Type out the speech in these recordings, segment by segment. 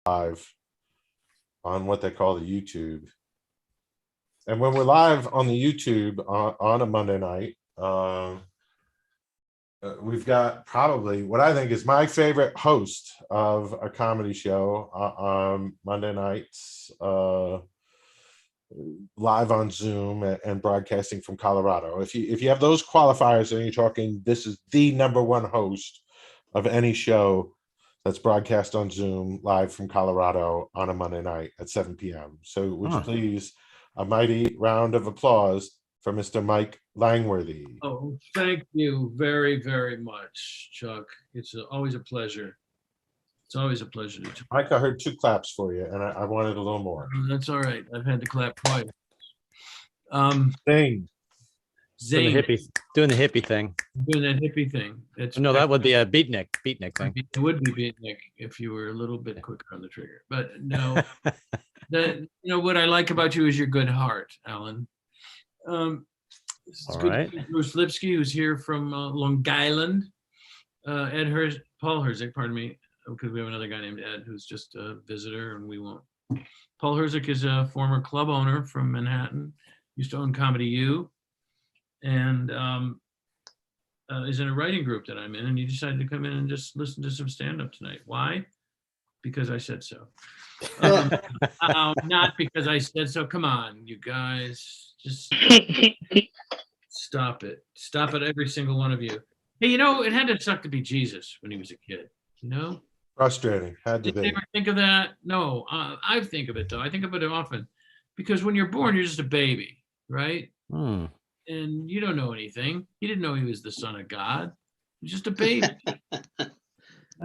live on what they call the YouTube. And when we're live on the YouTube on a Monday night, we've got probably what I think is my favorite host of a comedy show on Monday nights, live on Zoom and broadcasting from Colorado. If you have those qualifiers, then you're talking, this is the number one host of any show that's broadcast on Zoom live from Colorado on a Monday night at 7 p.m. So would you please, a mighty round of applause for Mr. Mike Langworthy. Oh, thank you very, very much, Chuck. It's always a pleasure. It's always a pleasure to. Mike, I heard 2 claps for you, and I wanted a little more. That's all right. I've had to clap twice. Zing. Zing. Doing the hippie thing. Doing that hippie thing. No, that would be a beatnik thing. It would be beatnik if you were a little bit quicker on the trigger. But no, what I like about you is your good heart, Alan. It's good to see Bruce Lipsky, who's here from Long Island. Paul Herzig, pardon me, because we have another guy named Ed who's just a visitor, and we won't. Paul Herzig is a former club owner from Manhattan, used to own Comedy U, and is in a writing group that I'm in, and he decided to come in and just listen to some stand-up tonight. Why? Because I said so. Not because I said so. Come on, you guys, just stop it. Stop it, every single one of you. Hey, it had to suck to be Jesus when he was a kid, Frustrating. Had to Did be. you ever think of that? No, I think of it though. I think of it often because when you're born, you're just a baby, right? And you don't know anything. He didn't know he was the son of God. He was just a baby.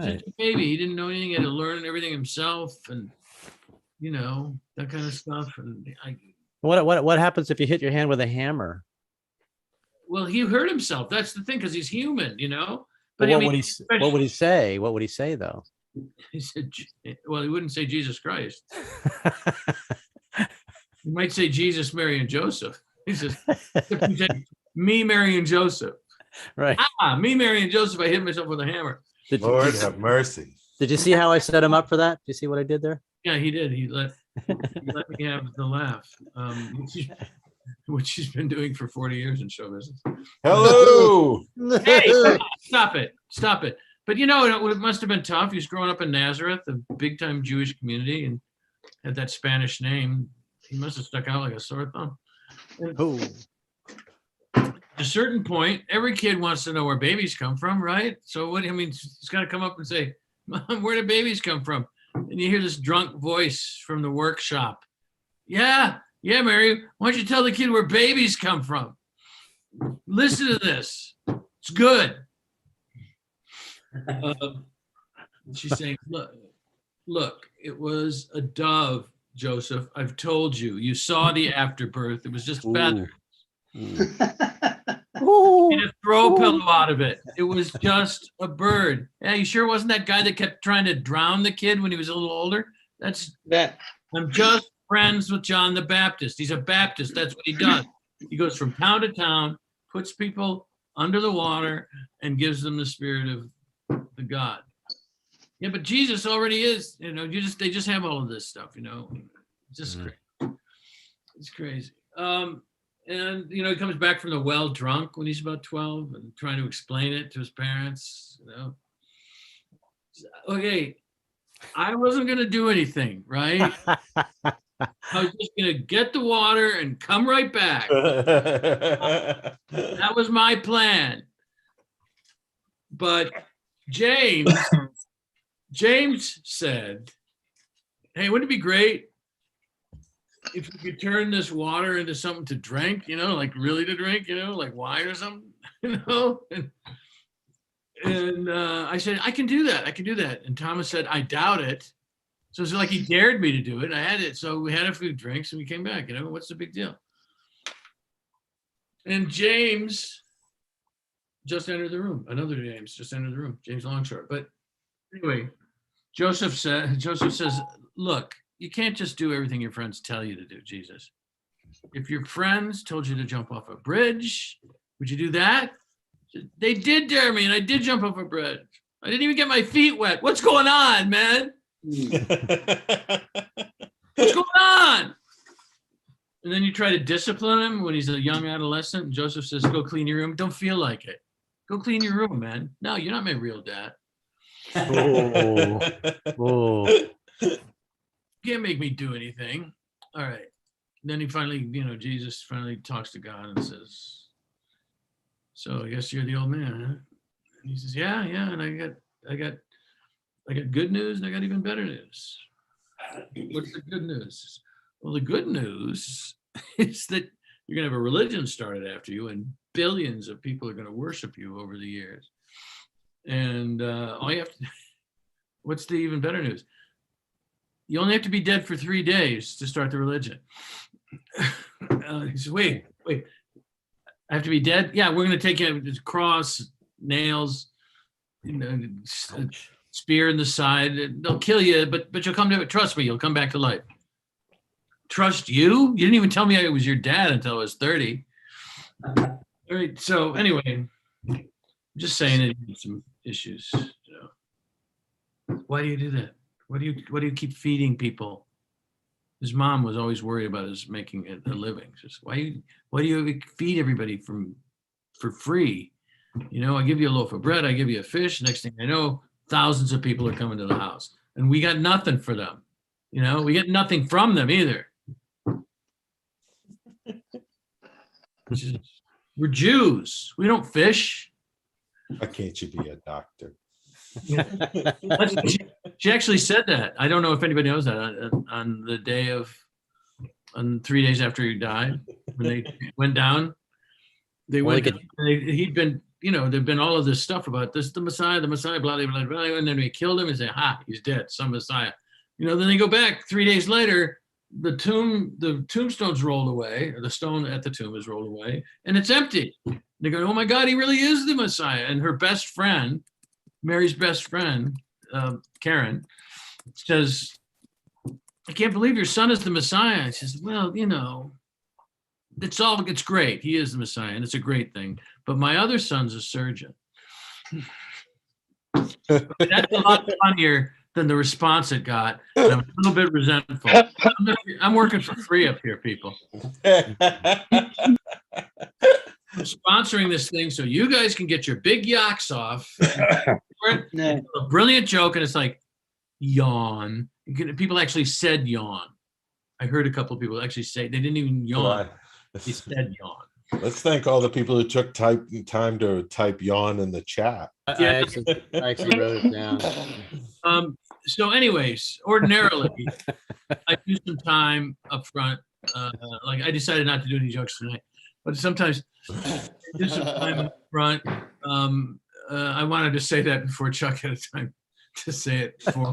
Just a baby. He didn't know anything. He had to learn everything himself, and that kind of stuff. And what happens if you hit your hand with a hammer? Well, he hurt himself. That's the thing, because he's human, But what would he say? What would he say though? He said, well, he wouldn't say Jesus Christ. He might say Jesus, Mary, and Joseph. He says, me, Mary, and Joseph. Right. Me, Mary, and Joseph. I hit myself with a hammer. Lord have mercy. Did you see how I set him up for that? Did you see what I did there? Yeah, he did. He let me have the laugh, which he's been doing for 40 years in show business. Hello. Hey, stop it. But it must have been tough. He was growing up in Nazareth, a big time Jewish community, and had that Spanish name. He must have stuck out like a sore thumb. At a certain point, every kid wants to know where babies come from, right? So he's got to come up and say, Mom, where do babies come from? And you hear this drunk voice from the workshop. Yeah, Mary, why don't you tell the kid where babies come from? Listen to this. It's good. She's saying, look, it was a dove, Joseph. I've told you. You saw the afterbirth. It was just feathers. Get a throw pillow out of it. It was just a bird. Yeah, you sure wasn't that guy that kept trying to drown the kid when he was a little older? That's that. I'm just friends with John the Baptist. He's a Baptist. That's what he does. He goes from town to town, puts people under the water, and gives them the spirit of the God. Yeah, but Jesus already is. They just have all of this stuff. It's just crazy. It's crazy. And he comes back from the well drunk when he's about 12 and trying to explain it to his parents. Okay, I wasn't gonna do anything, right? I was just gonna get the water and come right back. That was my plan. But James said, hey, wouldn't it be great if you could turn this water into something to drink, like really to drink, like wine or something, And I said, I can do that. And Thomas said, I doubt it. So it's like he dared me to do it. I had it. So we had a few drinks and we came back, what's the big deal? And James just entered the room. Another James just entered the room, James Longshore. But anyway, Joseph says, look, you can't just do everything your friends tell you to do, Jesus. If your friends told you to jump off a bridge, would you do that? They did dare me, and I did jump off a bridge. I didn't even get my feet wet. What's going on, man? What's going on? And then you try to discipline him when he's a young adolescent. And Joseph says, go clean your room. Don't feel like it. Go clean your room, man. No, you're not my real dad. Oh. You can't make me do anything. All right. Then he finally, Jesus finally talks to God and says, so I guess you're the old man, huh? And he says, yeah. And I got good news and I got even better news. What's the good news? Well, the good news is that you're going to have a religion started after you, and billions of people are going to worship you over the years. And all you have to, what's the even better news? You only have to be dead for 3 days to start the religion. He says, wait, I have to be dead? Yeah, we're going to take you a cross, nails, spear in the side. They'll kill you, but you'll come to it. Trust me, you'll come back to life. Trust you? You didn't even tell me I was your dad until I was 30. All right. So anyway, I'm just saying that you have some issues. Why do you do that? Why do you keep feeding people? His mom was always worried about his making a living. Just why do you feed everybody for free? I give you a loaf of bread, I give you a fish. Next thing I know, thousands of people are coming to the house, and we got nothing for them. We get nothing from them either. We're Jews. We don't fish. Why can't you be a doctor? She actually said that. I don't know if anybody knows that on the day on 3 days after he died, when they went down, he'd been, there'd been all of this stuff about this, the Messiah, blah, blah, blah, blah. And then we killed him and say, he's dead, some Messiah. Then they go back 3 days later, the tombstone's rolled away, or the stone at the tomb is rolled away, and it's empty. They go, oh my God, he really is the Messiah. And her best friend, Mary's best friend, Karen, says, I can't believe your son is the Messiah. She says, well, it's great. He is the Messiah, and it's a great thing. But my other son's a surgeon. That's a lot funnier than the response it got. And I'm a little bit resentful. I'm working for free up here, people. I'm sponsoring this thing so you guys can get your big yaks off. A brilliant joke, and it's like, yawn. People actually said yawn. I heard a couple of people actually say, they didn't even yawn. They said yawn. Let's thank all the people who took time to type yawn in the chat. I actually wrote it down. So anyways, ordinarily, I do some time up front. Like I decided not to do any jokes tonight, but sometimes I do some time up front. I wanted to say that before Chuck had time to say it for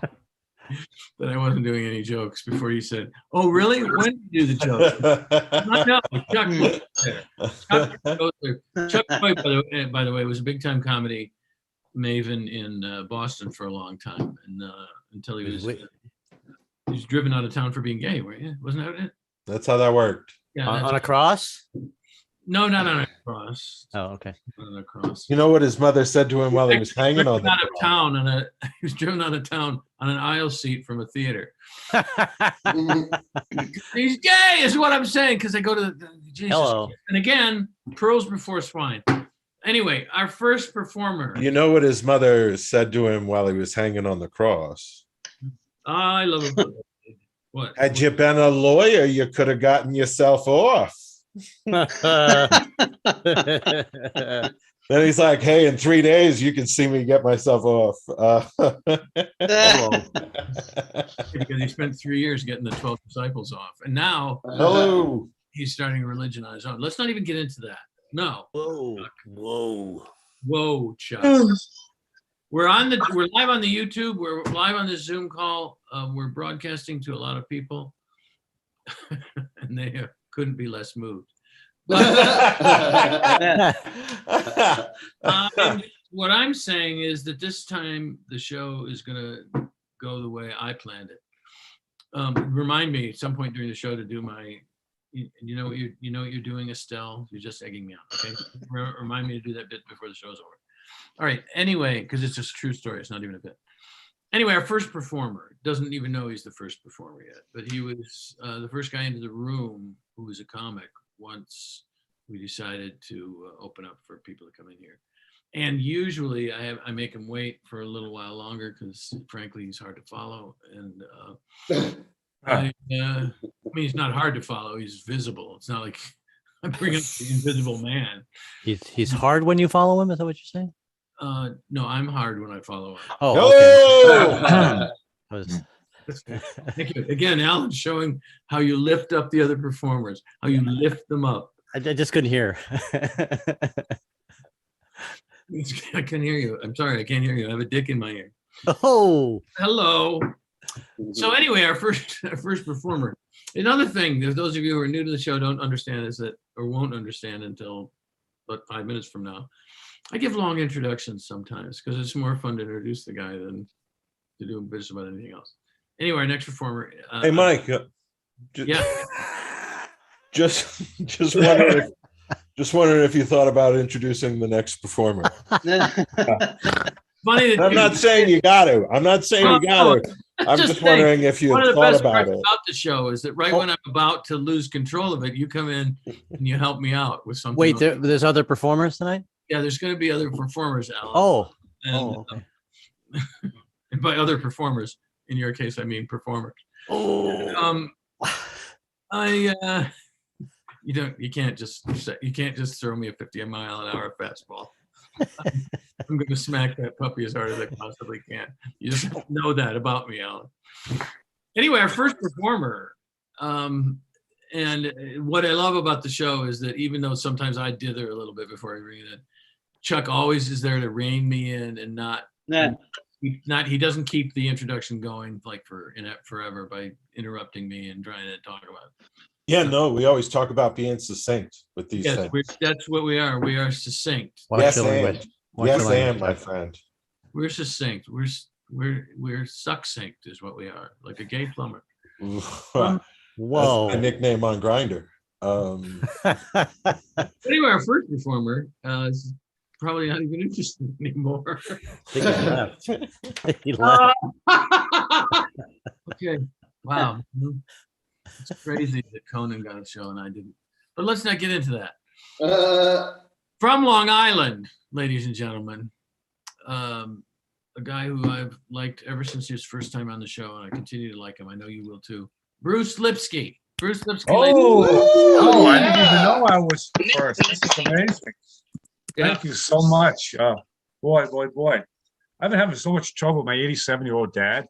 that I wasn't doing any jokes before he said, oh, really? When did you do the joke? No, Chuck was there. Chuck Roy, by the way, was a big-time comedy maven in Boston for a long time, and until he was driven out of town for being gay, right? Yeah, wasn't that it? That's how that worked. Yeah, on a cross? No, not on a cross. Oh, okay. Not on a cross. You know what his mother said to him while he was hanging on the out of town he was driven out of town on an aisle seat from a theater. He's gay, is what I'm saying, because I go to Jesus. Hello. And again, pearls before swine. Anyway, our first performer. You know what his mother said to him while he was hanging on the cross? I love it. What? Had you been a lawyer, you could have gotten yourself off. Then he's like, hey, in 3 days you can see me get myself off. Because he spent 3 years getting the 12 disciples off, and now he's starting a religion on his own. Let's not even get into that. No. Whoa, Chuck. We're live on the YouTube. We're live on this Zoom call. We're broadcasting to a lot of people, and they couldn't be less moved. But, what I'm saying is that this time the show is going to go the way I planned it. Remind me at some point during the show to do my, you know what you're doing, Estelle. You're just egging me on. Okay, remind me to do that bit before the show's over. All right. Anyway, because it's just a true story. It's not even a bit. Anyway, our first performer doesn't even know he's the first performer yet, but he was the first guy into the room who was a comic once we decided to open up for people to come in here. And usually I make him wait for a little while longer because frankly, he's hard to follow. And I mean, he's not hard to follow. He's visible. It's not like I'm bringing up the Invisible Man. He's hard when you follow him. Is that what you're saying? No, I'm hard when I follow him. Oh, okay. Oh! I was- Thank you. Again, Alan's showing how you lift up the other performers, how you lift them up. I just couldn't hear. I can't hear you. I'm sorry, I can't hear you. I have a dick in my ear. Oh, Hello. So anyway, our first performer. Another thing, if those of you who are new to the show don't understand is that, or won't understand until about 5 minutes from now, I give long introductions sometimes because it's more fun to introduce the guy than to do a business about anything else. Anyway, our next performer. Hey, Mike. Yeah. Just wondering if you thought about introducing the next performer. Funny that I'm not saying you got to. I'm not saying you got to. I'm just wondering if you one of the thought best about parts it. about the show is that right when I'm about to lose control of it, you come in and you help me out with something. wait, there's other performers tonight? Yeah, there's going to be other performers, Alan. Oh, and, okay. And by other performers, in your case, I mean performers. Oh. You can't just throw me a 50-mile-an-hour fastball. I'm going to smack that puppy as hard as I possibly can. You just have to know that about me, Alan. Anyway, our first performer, and what I love about the show is that even though sometimes I dither a little bit before I bring it in, Chuck always is there to rein me in and he doesn't keep the introduction going like forever by interrupting me and trying to talk about it. Yeah, no, we always talk about being succinct with these Yes, things. that's what we are. We are succinct. Yes, and my friend. We're succinct. We're succinct is what we are, like a gay plumber. Whoa. That's my nickname on Grindr. Anyway, our first performer is probably not even interested anymore. He left. He left. Okay. Wow. It's crazy that Conan got a show and I didn't. But let's not get into that. From Long Island, ladies and gentlemen, a guy who I've liked ever since his first time on the show, and I continue to like him. I know you will too. Bruce Lipsky. Bruce Lipsky. Oh, I didn't even know I was first. This is amazing. Thank you so much. Boy. I've been having so much trouble with my 87-year-old dad.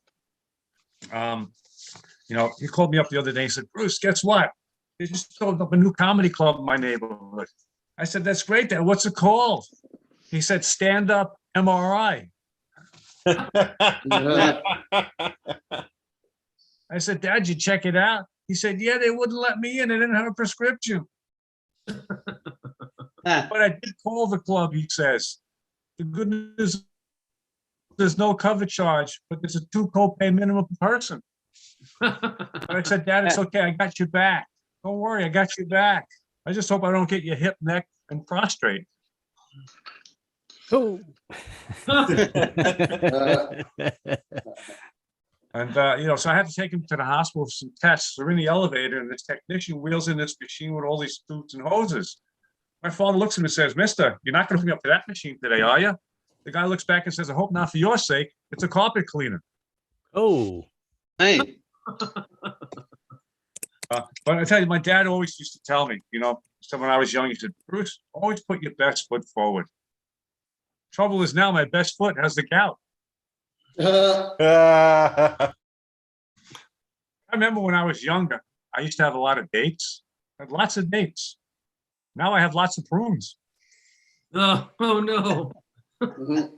He called me up the other day and said, Bruce, guess what? They just opened up a new comedy club in my neighborhood. I said, that's great, Dad. What's it called? He said, Stand Up MRI. I said, Dad, you check it out? He said, yeah, they wouldn't let me in. They didn't have a prescription. But I did call the club, he says. The good news, there's no cover charge, but there's a 2 copay minimum per person. But I said, Dad, it's okay. I got you back. Don't worry, I got you back. I just hope I don't get your hip, neck, and prostrate. Oh. And, so I had to take him to the hospital for some tests. We're in the elevator, and this technician wheels in this machine with all these tubes and hoses. My father looks at him and says, Mister, you're not going to hook me up to that machine today, are you? The guy looks back and says, I hope not for your sake. It's a carpet cleaner. Oh. Hey. But I tell you, my dad always used to tell me, so when I was young, he said, Bruce, always put your best foot forward. Trouble is now my best foot has the gout. I remember when I was younger, I used to have a lot of dates. I had lots of dates. Now I have lots of prunes. Oh no. And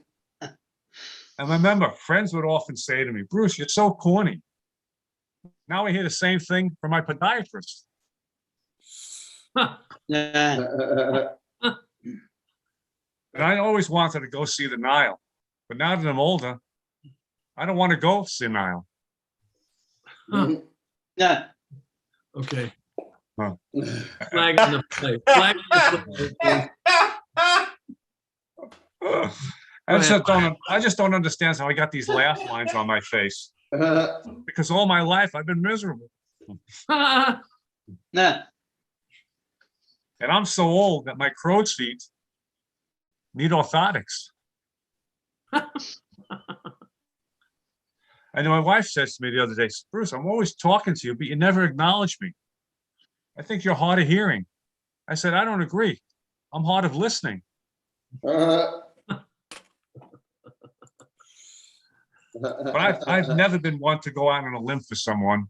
I remember friends would often say to me, Bruce, you're so corny. Now I hear the same thing from my podiatrist. And I always wanted to go see the Nile. But now that I'm older, I don't want to go see the Nile. Yeah. Okay. Huh. Flag in the play. Flag in the play. I just don't understand how I got these laugh lines on my face. Because all my life I've been miserable. Nah. And I'm so old that my crow's feet need orthotics. And my wife says to me the other day, Bruce, I'm always talking to you, but you never acknowledge me. I think you're hard of hearing. I said, I don't agree. I'm hard of listening. But I've never been one to go out on a limb for someone.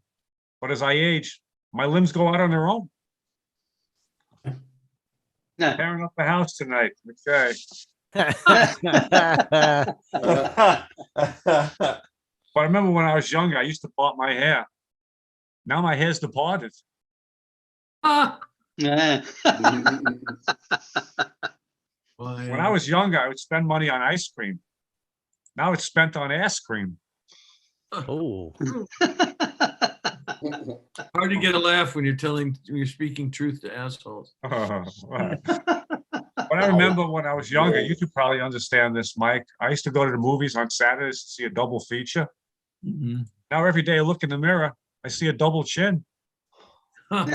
But as I age, my limbs go out on their own. Nah. Tearing up the house tonight. Okay. But I remember when I was younger, I used to part my hair. Now my hair's departed. Nah. When I was younger, I would spend money on ice cream. Now it's spent on ass cream. Oh, Hard to get a laugh when you're speaking truth to assholes. But I remember when I was younger, you could probably understand this, Mike. I used to go to the movies on Saturdays to see a double feature. Mhm. Now every day I look in the mirror, I see a double chin. And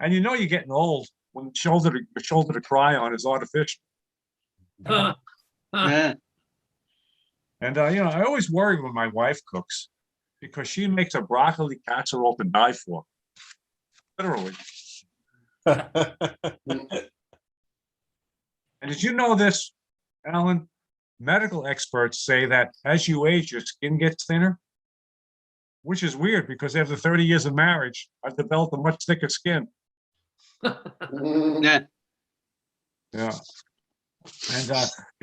you know you're getting old when the shoulder to cry on is artificial. Nah. And I always worry when my wife cooks because she makes a broccoli casserole to die for. Literally. And did you know this, Alan? Medical experts say that as you age, your skin gets thinner, which is weird because after 30 years of marriage, I've developed a much thicker skin. Nah. Yeah. And,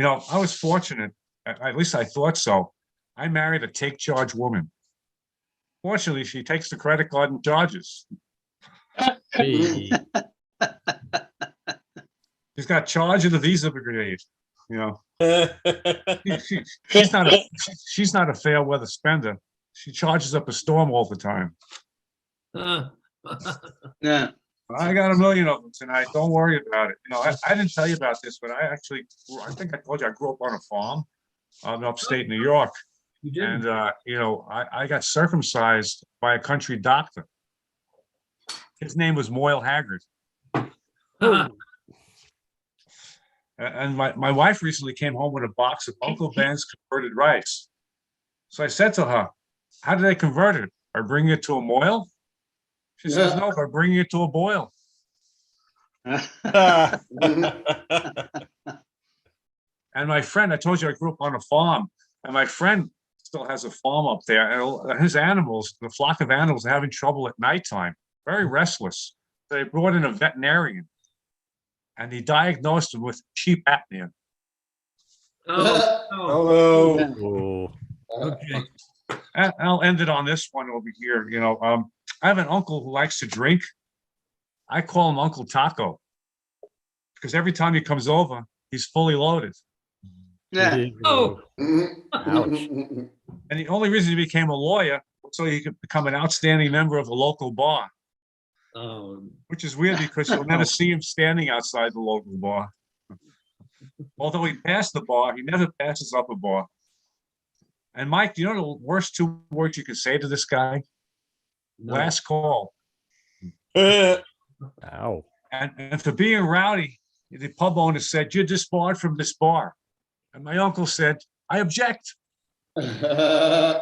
I was fortunate, at least I thought so. I married a take charge woman. Fortunately, she takes the credit card and charges. hey. She's got charge of the Visa brigade, She's not a fair weather spender. She charges up a storm all the time. Nah. I got a million of them tonight. Don't worry about it. I didn't tell you about this, but I think I told you I grew up on a farm in upstate New York. You did. And, I got circumcised by a country doctor. His name was Moyle Haggard. And my wife recently came home with a box of Uncle Ben's converted rice. So I said to her, how do they convert it? By bringing it to a moil? She says, no, by bringing it to a boil. And my friend, I told you I grew up on a farm, and my friend still has a farm up there. And his animals, the flock of animals, are having trouble at nighttime, very restless. They brought in a veterinarian, and he diagnosed him with sleep apnea. Oh, Hello. Oh, okay. And I'll end it on this one over here. I have an uncle who likes to drink. I call him Uncle Taco because every time he comes over, he's fully loaded. Nah. Oh. ouch. And the only reason he became a lawyer was so he could become an outstanding member of the local bar, which is weird because you'll never see him standing outside the local bar. Although he passed the bar, he never passes up a bar. And Mike, do you know the worst two words you can say to this guy? No. Last call. Ow. And for being rowdy, the pub owner said, you're disbarred from this bar. And my uncle said, I object. I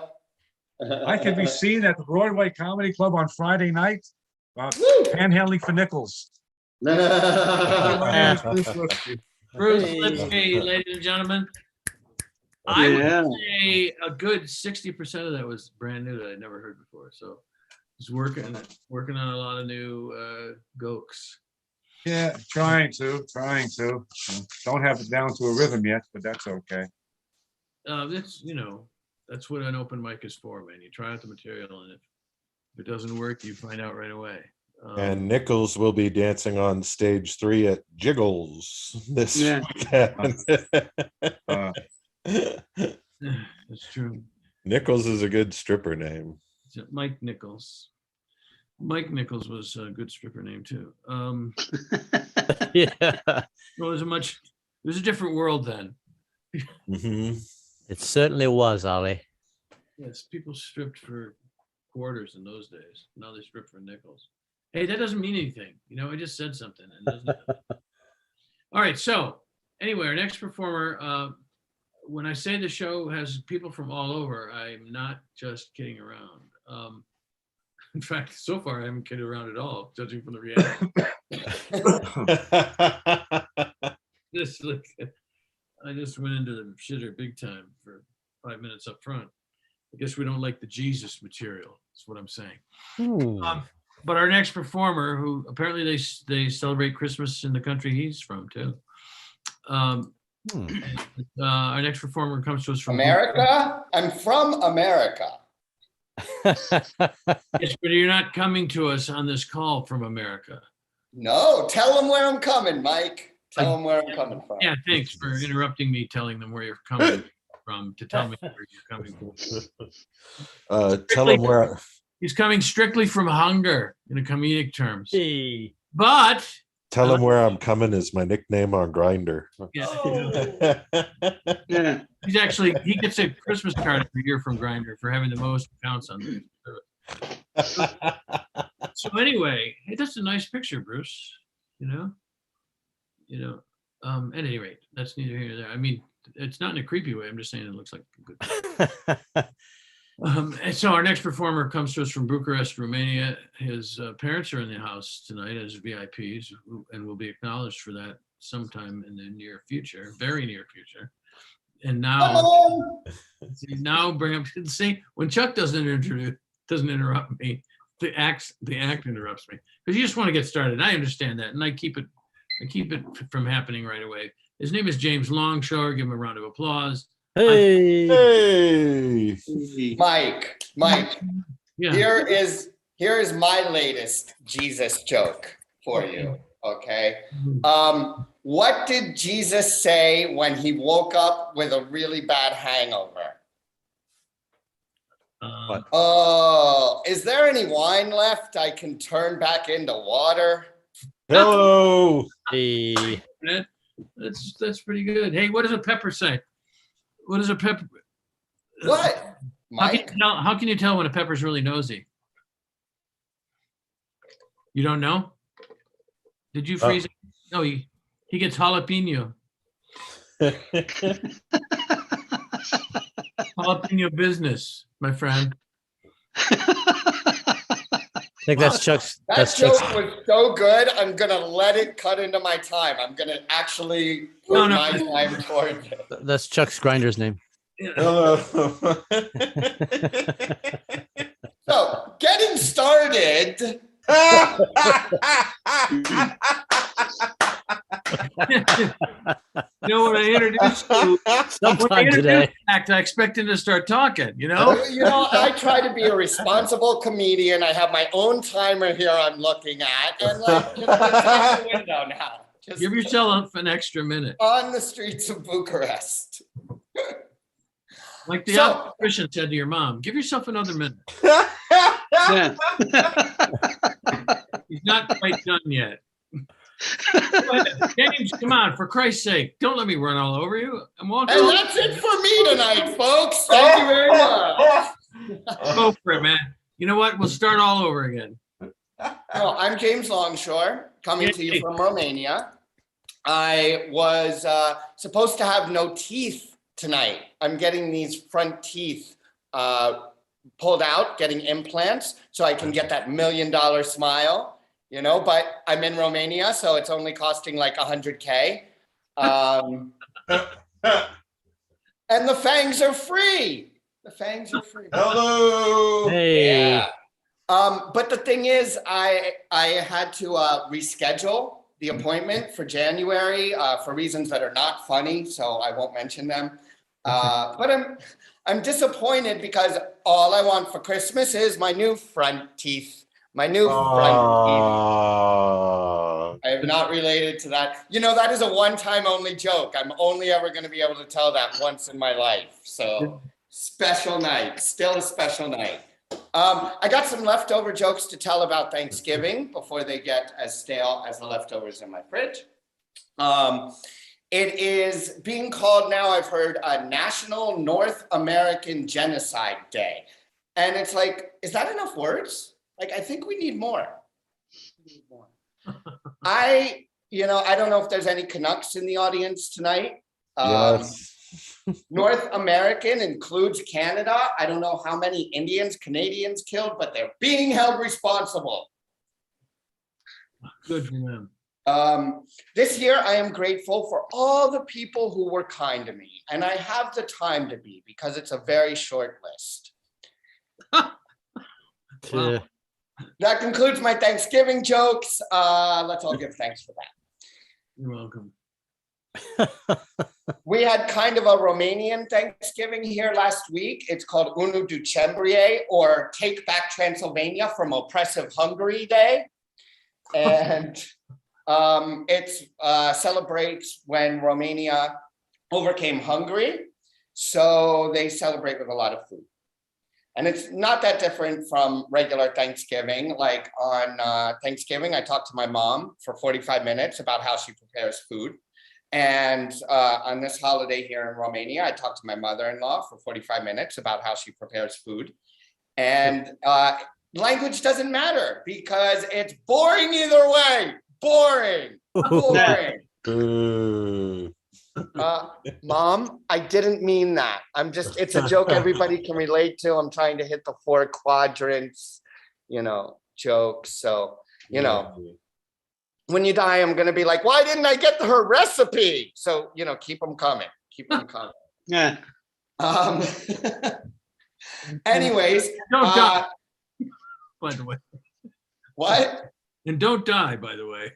could be seen at the Broadway Comedy Club on Friday night, panhandling for nickels. Bruce Hey. Lipsky, ladies and gentlemen. I would say a good 60% of that was brand new that I'd never heard before. So just working on a lot of new gokes. Yeah, trying to. Don't have it down to a rhythm yet, but that's okay. That's what an open mic is for, man. You try out the material, and if it doesn't work, you find out right away. And Nichols will be dancing on stage 3 at Jiggles this weekend. That's true. Nichols is a good stripper name. Mike Nichols. Mike Nichols was a good stripper name too. Yeah. It was a much was a different world then. Mhm. It certainly was, Ollie. Yes, people stripped for quarters in those days. Now they strip for nickels. Hey, that doesn't mean anything. I just said something. And doesn't All right. So anyway, our next performer, when I say the show has people from all over, I'm not just kidding around. In fact, so far I haven't kidded around at all, judging from the reaction. I just went into the shitter big time for 5 minutes up front. I guess we don't like the Jesus material. That's what I'm saying. But our next performer, who apparently they celebrate Christmas in the country he's from too. Our next performer comes to us from America. I'm from America. Yes, but you're not coming to us on this call from America. No, tell them where I'm coming, Mike. Tell them where I'm coming from. Yeah, thanks for interrupting me, telling them where you're coming from to tell me where you're coming from. Tell him where. He's coming strictly from hunger in a comedic terms. Hey. But Tell him where I'm coming is my nickname on Grindr. yeah, he gets a Christmas card every year from Grindr for having the most accounts on there. So anyway, hey, that's a nice picture, Bruce. At any rate, that's neither here nor there. I mean, it's not in a creepy way. I'm just saying it looks like a good. And so our next performer comes to us from Bucharest, Romania. His parents are in the house tonight as VIPs and will be acknowledged for that sometime in the near future, very near future. And now bring up, see, when Chuck doesn't interrupt me, the act interrupts me because you just want to get started. I understand that, and I keep it from happening right away. His name is James Longshore. Give him a round of applause. Hey. Hey. Mike. Yeah. Here is my latest Jesus joke for you. Okay. What did Jesus say when he woke up with a really bad hangover? Is there any wine left I can turn back into water? Hello. Hey. That's pretty good. Hey, what does a pepper say? What is a pepper? What? Mike? How can you tell when a pepper's really nosy? You don't know? Did you freeze it? No, he gets jalapeno. Jalapeno business, my friend. I think that's Chuck's. That joke was so good, I'm going to let it cut into my time. I'm going to actually put my time towards it. That's Chuck's Grinder's name. Hello. So, getting started. When I introduced you, Sometime today. I expect him to start talking, I try to be a responsible comedian. I have my own timer here I'm looking at. And just get out the window now. Just give yourself an extra minute. on the streets of Bucharest. Like the Christian said to your mom, give yourself another minute. He's not quite done yet. James, come on, for Christ's sake, don't let me run all over you. And that's it for me tonight, folks. Thank you very much. Go for it, man. You know what? We'll start all over again. I'm James Longshore, coming to you from Romania. I was supposed to have no teeth tonight. I'm getting these front teeth pulled out, getting implants, so I can get that $1 million smile. But I'm in Romania, so it's only costing like $100K. And the fangs are free. Hello. Hey. Yeah. But the thing is, I had to reschedule the appointment for January for reasons that are not funny, so I won't mention them. But I'm disappointed because all I want for Christmas is my new front teeth. I am not related to that. That is a one-time only joke. I'm only ever going to be able to tell that once in my life. So special night, still a special night. I got some leftover jokes to tell about Thanksgiving before they get as stale as the leftovers in my fridge. It is being called now, I've heard, a National North American Genocide Day. And it's like, is that enough words? Like, I think we need more. I don't know if there's any Canucks in the audience tonight. Yes. North American includes Canada. I don't know how many Indians, Canadians killed, but they're being held responsible. Good for them. This year, I am grateful for all the people who were kind to me, and I have the time to be because it's a very short list. Yeah. That concludes my Thanksgiving jokes. Let's all give thanks for that. You're welcome. We had kind of a Romanian Thanksgiving here last week. It's called Unu Decembrie, or Take Back Transylvania from Oppressive Hungary Day. And it celebrates when Romania overcame Hungary. So they celebrate with a lot of food. And it's not that different from regular Thanksgiving. Like on Thanksgiving, I talked to my mom for 45 minutes about how she prepares food. And on this holiday here in Romania, I talked to my mother-in-law for 45 minutes about how she prepares food. And language doesn't matter because it's boring either way. Boring. Boo. Mom, I didn't mean that. It's a joke everybody can relate to. I'm trying to hit the 4 quadrants, jokes. So, when you die, I'm going to be like, why didn't I get her recipe? So, keep them coming. Keep them coming. Yeah. Anyways. Don't die, by the way. What? And don't die, by the way.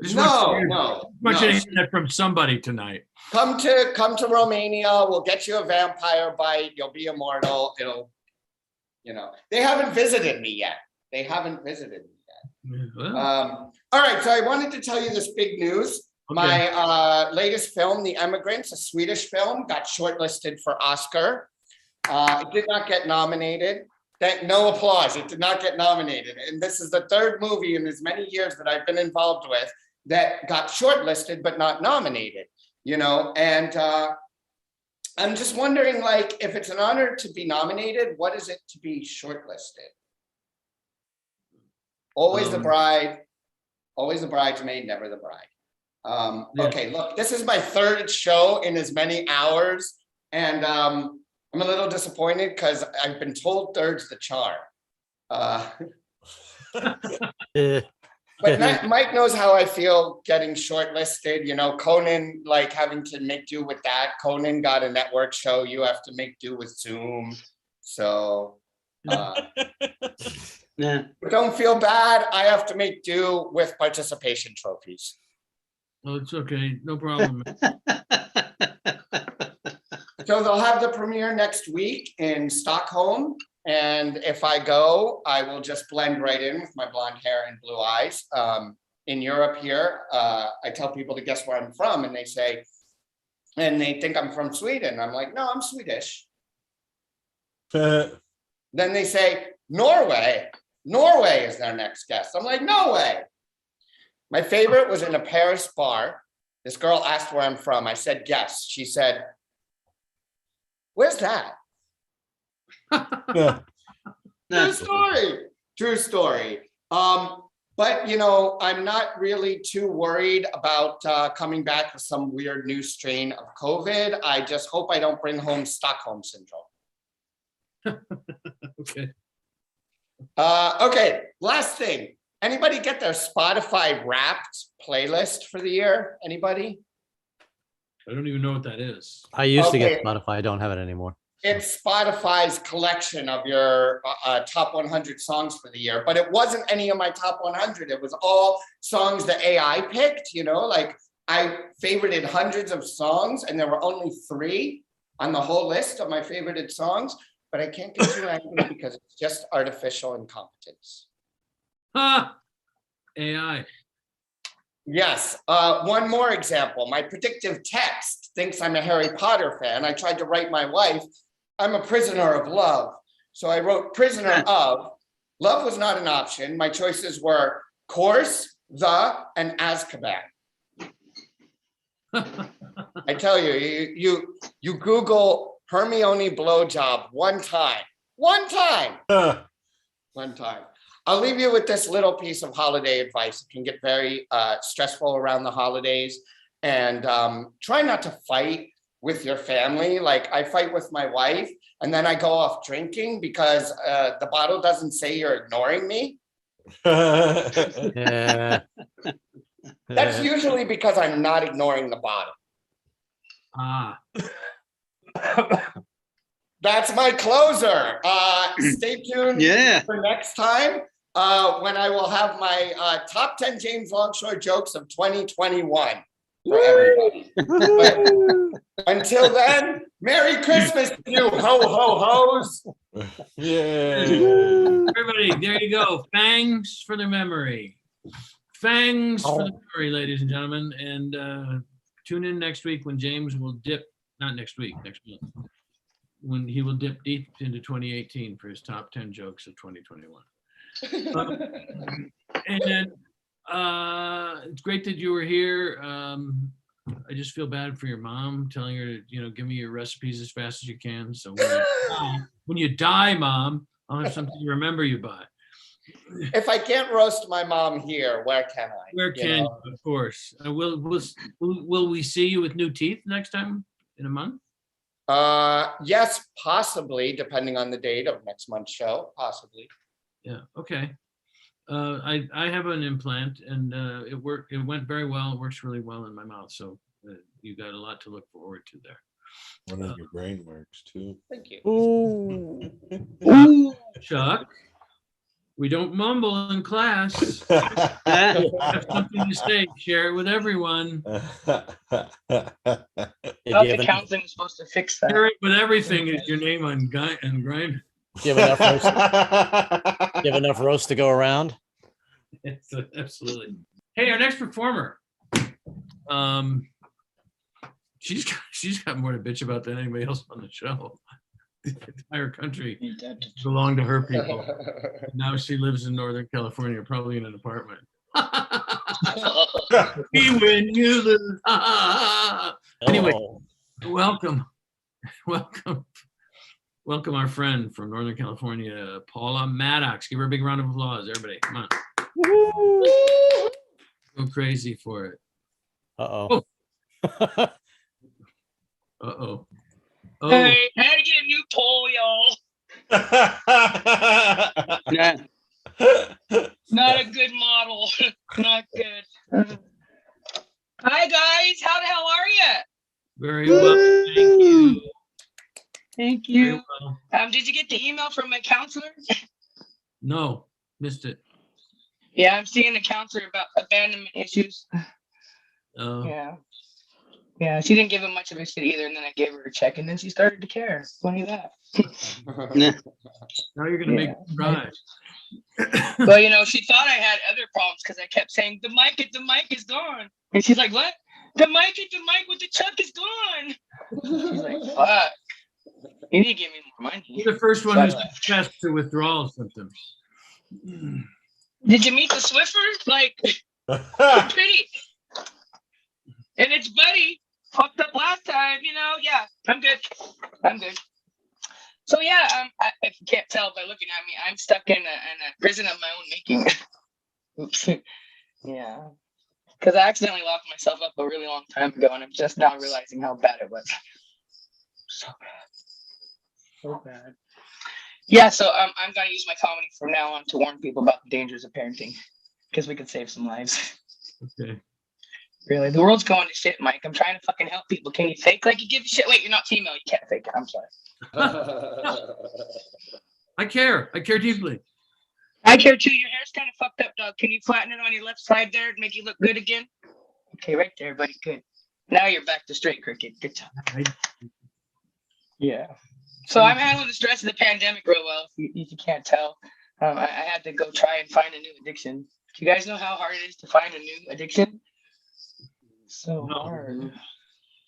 No. That from somebody tonight. Come to Romania. We'll get you a vampire bite. You'll be immortal. They haven't visited me yet. Well, All right, so I wanted to tell you this big news. Okay. My latest film, The Emigrants, a Swedish film, got shortlisted for Oscar. It did not get nominated. No applause. It did not get nominated. And this is the 3rd movie in as many years that I've been involved with that got shortlisted but not nominated. And I'm just wondering, like, if it's an honor to be nominated, what is it to be shortlisted? Always the bride, always the bridesmaid, never the bride. Okay, look, this is my 3rd show in as many hours, and I'm a little disappointed because I've been told 3rd's the charm. But Mike knows how I feel getting shortlisted. Conan, like, having to make do with that. Conan got a network show. You have to make do with Zoom. So Yeah. don't feel bad. I have to make do with participation trophies. well, it's okay. No problem. So they'll have the premiere next week in Stockholm. And if I go, I will just blend right in with my blonde hair and blue eyes. In Europe here, I tell people to guess where I'm from, and they think I'm from Sweden. I'm like, no, I'm Swedish. Then they say, Norway. Norway is their next guest. I'm like, no way. My favorite was in a Paris bar. This girl asked where I'm from. I said, guess. She said, where's that? Yeah. True story. But I'm not really too worried about coming back with some weird new strain of COVID. I just hope I don't bring home Stockholm syndrome. Okay. Okay, last thing. Anybody get their Spotify Wrapped playlist for the year? Anybody? I don't even know what that is. I used to Okay. get Spotify. I don't have it anymore. It's Spotify's collection of your top 100 songs for the year, but it wasn't any of my top 100. It was all songs the AI picked, like I favorited hundreds of songs and there were only 3 on the whole list of my favorited songs, but I can't get too angry because it's just artificial incompetence. Ah, AI. Yes. One more example. My predictive text thinks I'm a Harry Potter fan. I tried to write my wife, I'm a prisoner of love. So I wrote prisoner of. Love was not an option. My choices were course, the, and Azkaban. I tell you Google Hermione blowjob one time. I'll leave you with this little piece of holiday advice. It can get very stressful around the holidays, and try not to fight with your family. Like I fight with my wife and then I go off drinking because the bottle doesn't say you're ignoring me. Yeah. That's usually because I'm not ignoring the bottle. Ah, That's my closer. Stay tuned for next time when I will have my top 10 James Longshore jokes of 2021 for everybody. But until then, Merry Christmas, you ho-ho-hos. Yeah. everybody, there you go. Fangs for the memory. Fangs for the memory, ladies and gentlemen. And tune in next week when James will dip, not next week, next month, when he will dip deep into 2018 for his top 10 jokes of 2021. And it's great that you were here. I just feel bad for your mom, telling her to, give me your recipes as fast as you can. So when you die, Mom, I'll have something to remember you by. If I can't roast my mom here, where can I? Where can you? Of course. Will we see you with new teeth next time in a month? Yes, possibly, depending on the date of next month's show, possibly. Yeah. Okay. I have an implant and it went very well. It works really well in my mouth. So you got a lot to look forward to there. One of your brain works too. Thank you. Chuck, we don't mumble in class. Have something to say, share it with everyone. The counseling is supposed to fix that. Share it with everything is your name on Grindr. Give enough roast to go around. Absolutely. Hey, our next performer. She's got more to bitch about than anybody else on the show. The entire country belonged to her people. Now she lives in Northern California, probably in an apartment. When you lose. Anyway, welcome, our friend from Northern California, Paula Mattocks. Give her a big round of applause, everybody. Come on. Go crazy for it. Uh-oh. Uh-oh. Oh. Hey, I had to get a new pole, y'all. Not a good model. Not good. Hi, guys. How the hell are you? Very well. Thank you. Thank you. Well. Did you get the email from my counselor? No, missed it. Yeah, I'm seeing a counselor about abandonment issues. Oh. Yeah, she didn't give him much of a shit either, and then I gave her a check, and then she started to care. Funny that. Now you're gonna make me cry. Well, she thought I had other problems because I kept saying the mic is gone, and she's like, "What? The mic with the chuck is gone." She's like, "Fuck, you need to give me more money." You're the first one who's confessed to withdrawal symptoms. Did you meet the Swiffer? Like, pretty. And it's Buddy. Fucked up last time, Yeah, I'm good. So yeah, if you can't tell by looking at me, I'm stuck in a prison of my own making. Oops. Yeah, because I accidentally locked myself up a really long time ago, and I'm just now realizing how bad it was. So bad. Yeah, so I'm gonna use my comedy from now on to warn people about the dangers of parenting, because we could save some lives. Okay. Really, the world's going to shit, Mike. I'm trying to fucking help people. Can you fake like you give a shit? Wait, you're not female. You can't fake it. I'm sorry. I care deeply. I care too. Your hair's kind of fucked up, dog. Can you flatten it on your left side there and make you look good again? Okay, right there, buddy. Good. Now you're back to straight, cricket. Good job. Yeah. So I'm handling the stress of the pandemic real well, if you can't tell. I had to go try and find a new addiction. Do you guys know how hard it is to find a new addiction? So hard.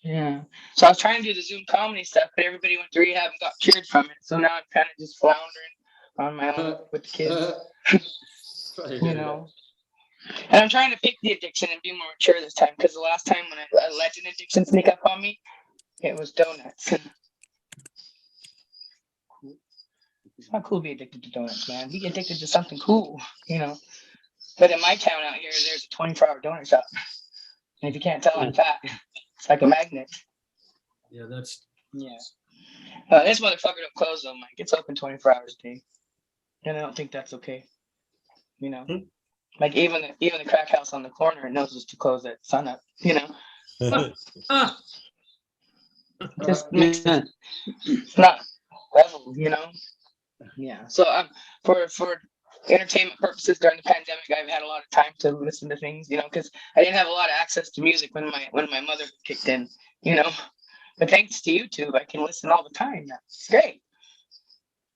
Yeah. So I was trying to do the Zoom comedy stuff, but everybody went to rehab and got cured from it. So now I'm kind of just floundering on my own with the kids. And I'm trying to pick the addiction and be more mature this time, because the last time when I let an addiction sneak up on me, it was donuts. It's not cool to be addicted to donuts, man. Be addicted to something cool, you know. But in my town out here, there's a 24-hour donut shop. And if you can't tell, I'm fat. It's like a magnet. Yeah, that's Yeah. This motherfucker don't close though, Mike. It's open 24 hours a day. And I don't think that's okay. You know? Like even the crack house on the corner knows it's to close at sunup, you know? Just makes it not level, you know? Yeah. So for entertainment purposes during the pandemic, I've had a lot of time to listen to things, you know, because I didn't have a lot of access to music when my mother kicked in, you know. But thanks to YouTube, I can listen all the time now. It's great.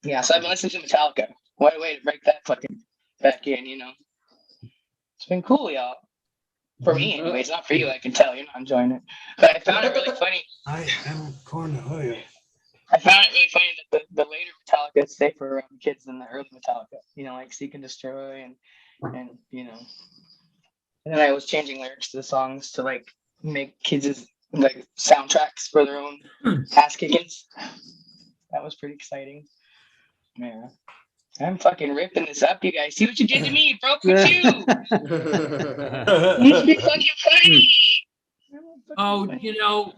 Yeah, so I've been listening to Metallica. What a way to break that fucking back in, you know. It's been cool, y'all. For me, anyways, not for you. I can tell you're not enjoying it. But I found it really funny. I am Cornelia. I found it really funny that the later Metallica is safer around kids than the early Metallica. You know, like Seek and Destroy and you know. And then I was changing lyrics to the songs to like make kids like soundtracks for their own ass kickings. That was pretty exciting. Yeah. I'm fucking ripping this up, you guys. See what you did to me, broke with you. You should be fucking funny. Oh, you know,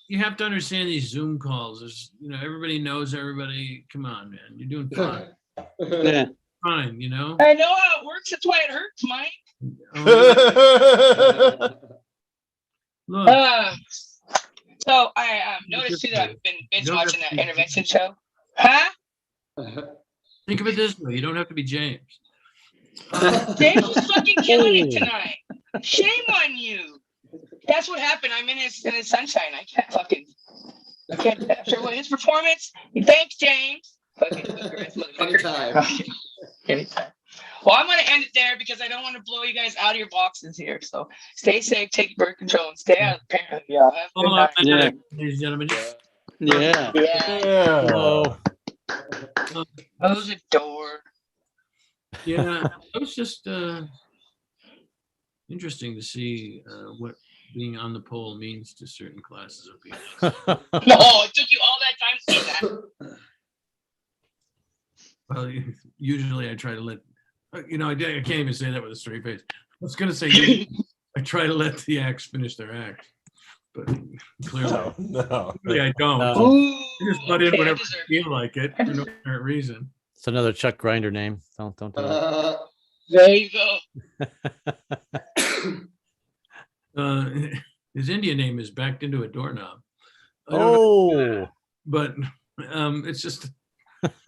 you have to understand these Zoom calls. There's, you know, everybody knows everybody. Come on, man. You're doing fine. Yeah. Fine, you know. I know how it works. That's why it hurts, Mike. Look, So I noticed too that I've been binge watching that intervention show. Huh? think of it this way. You don't have to be James. James was fucking killing it tonight. Shame on you. That's what happened. I'm in his sunshine. I can't after his performance. Thanks, James. Fucking Anytime. Okay. Anytime. Well, I'm gonna end it there because I don't want to blow you guys out of your boxes here. So stay safe, take birth control, and stay out of the parent. Yeah. Have a good Paula night. Maddox, ladies and gentlemen. Yeah. Yeah. Hello. Close the door. Yeah, it was just interesting to see what being on the pole means to certain classes of people. No, it took you all that time to see that. Well, usually I try to let, you know, I can't even say that with a straight face. I was going to say, I try to let the acts finish their act, but clearly, No. clearly I don't. No. Ooh, I just butt in okay, I whenever I deserve feel like it for no apparent reason. It's another Chuck Grinder name. Don't do it. There you go. His Indian name is backed into a doorknob. I don't know, Oh. but it's just a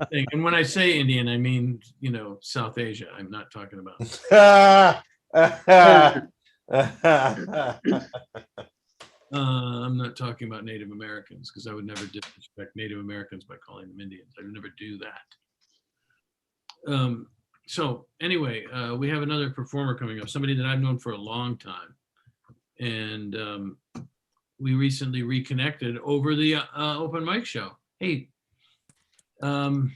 thing. And when I say Indian, I mean, you know, South Asia. I'm not talking about. I'm not talking about Native Americans because I would never disrespect Native Americans by calling them Indians. I would never do that. So anyway, we have another performer coming up, somebody that I've known for a long time. And we recently reconnected over the open mic show. Hey, I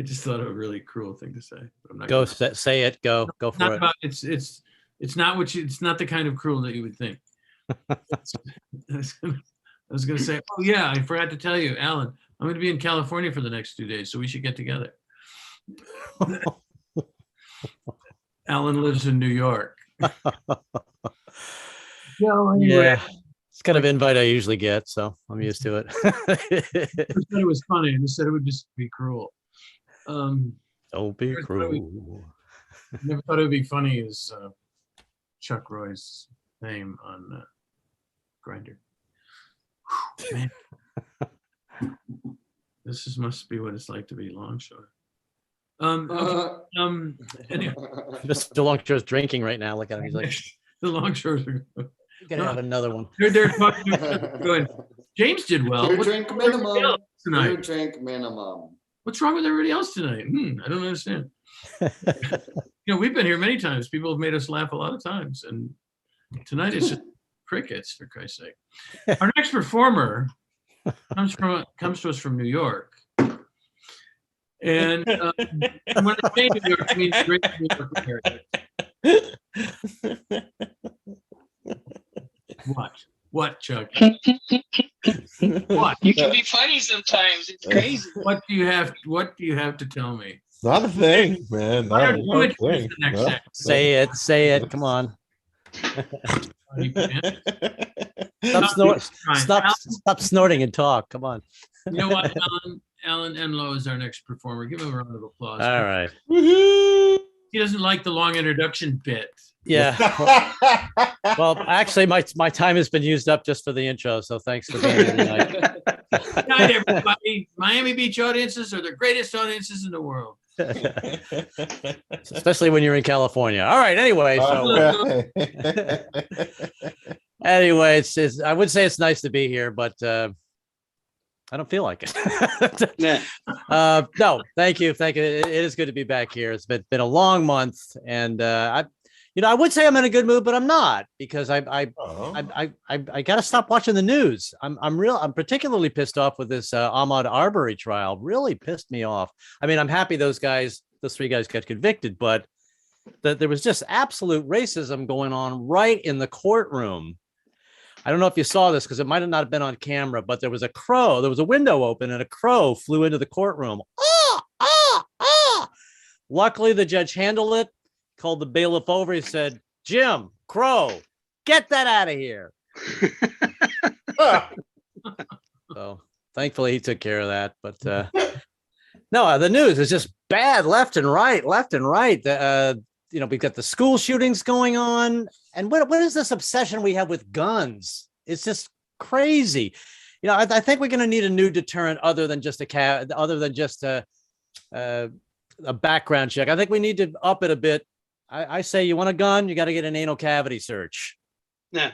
just thought of a really cruel thing to say. But I'm not Go gonna. say it. Go for Not it. about, it's not what you, it's not the kind of cruel that you would think. I was gonna say, oh yeah, I forgot to tell you, Alan, I'm gonna be in California for the next 2 days, so we should get together. Alan lives in New York. Yeah. It's kind of invite I usually get, so I'm used to it. I said it was funny, and I said it would just be cruel. Don't be Here's what we- cruel. Never thought it would be funny is Chuck Roy's name on Grinder. Man, this must be what it's like to be Longshore. Okay, anyway, Mr. Longshore's drinking right now. Look at him. He's like, the Longshore's are you gotta have another one. they're talking, going. James did well. Two What's drink wrong with everybody minimum. else tonight? 2 drink minimum. What's wrong with everybody else tonight? I don't understand. You know, we've been here many times. People have made us laugh a lot of times, and tonight it's just crickets, for Christ's sake. Our next performer comes to us from New York, And when I say New York, I mean great New York area. What, Chuck? What? You can be funny sometimes. It's crazy. What do you have to tell me? Not a thing, man. Why Not don't you a introduce thing. the next No. act? Say it. Come on. Stop snorting and talk. Come on. You know what, Alan Enlow is our next performer. Give him a round of applause. All right. Woohoo! He doesn't like the long introduction bit. Yeah. Well, actually, my time has been used up just for the intro. So thanks for being here tonight. Good night, everybody. Miami Beach audiences are the greatest audiences in the world. Especially when you're in California. All right. Anyway, so anyway, it's I would say it's nice to be here, but I don't feel like it. No, thank you. It is good to be back here. It's been a long month, and I would say I'm in a good mood, but I'm not, because I got to stop watching the news. I'm particularly pissed off with this Ahmaud Arbery trial. Really pissed me off. I mean, I'm happy those three guys got convicted, but that there was just absolute racism going on right in the courtroom. I don't know if you saw this because it might have not been on camera, but there was a window open and a crow flew into the courtroom. Luckily, the judge handled it, called the bailiff over. He said, "Jim, crow, get that out of here." So thankfully he took care of that. But no, the news is just bad left and right. We've got the school shootings going on. And what is this obsession we have with guns? It's just crazy. I think we're going to need a new deterrent other than just a background check. I think we need to up it a bit. I say, you want a gun, you got to get an anal cavity search. Yeah.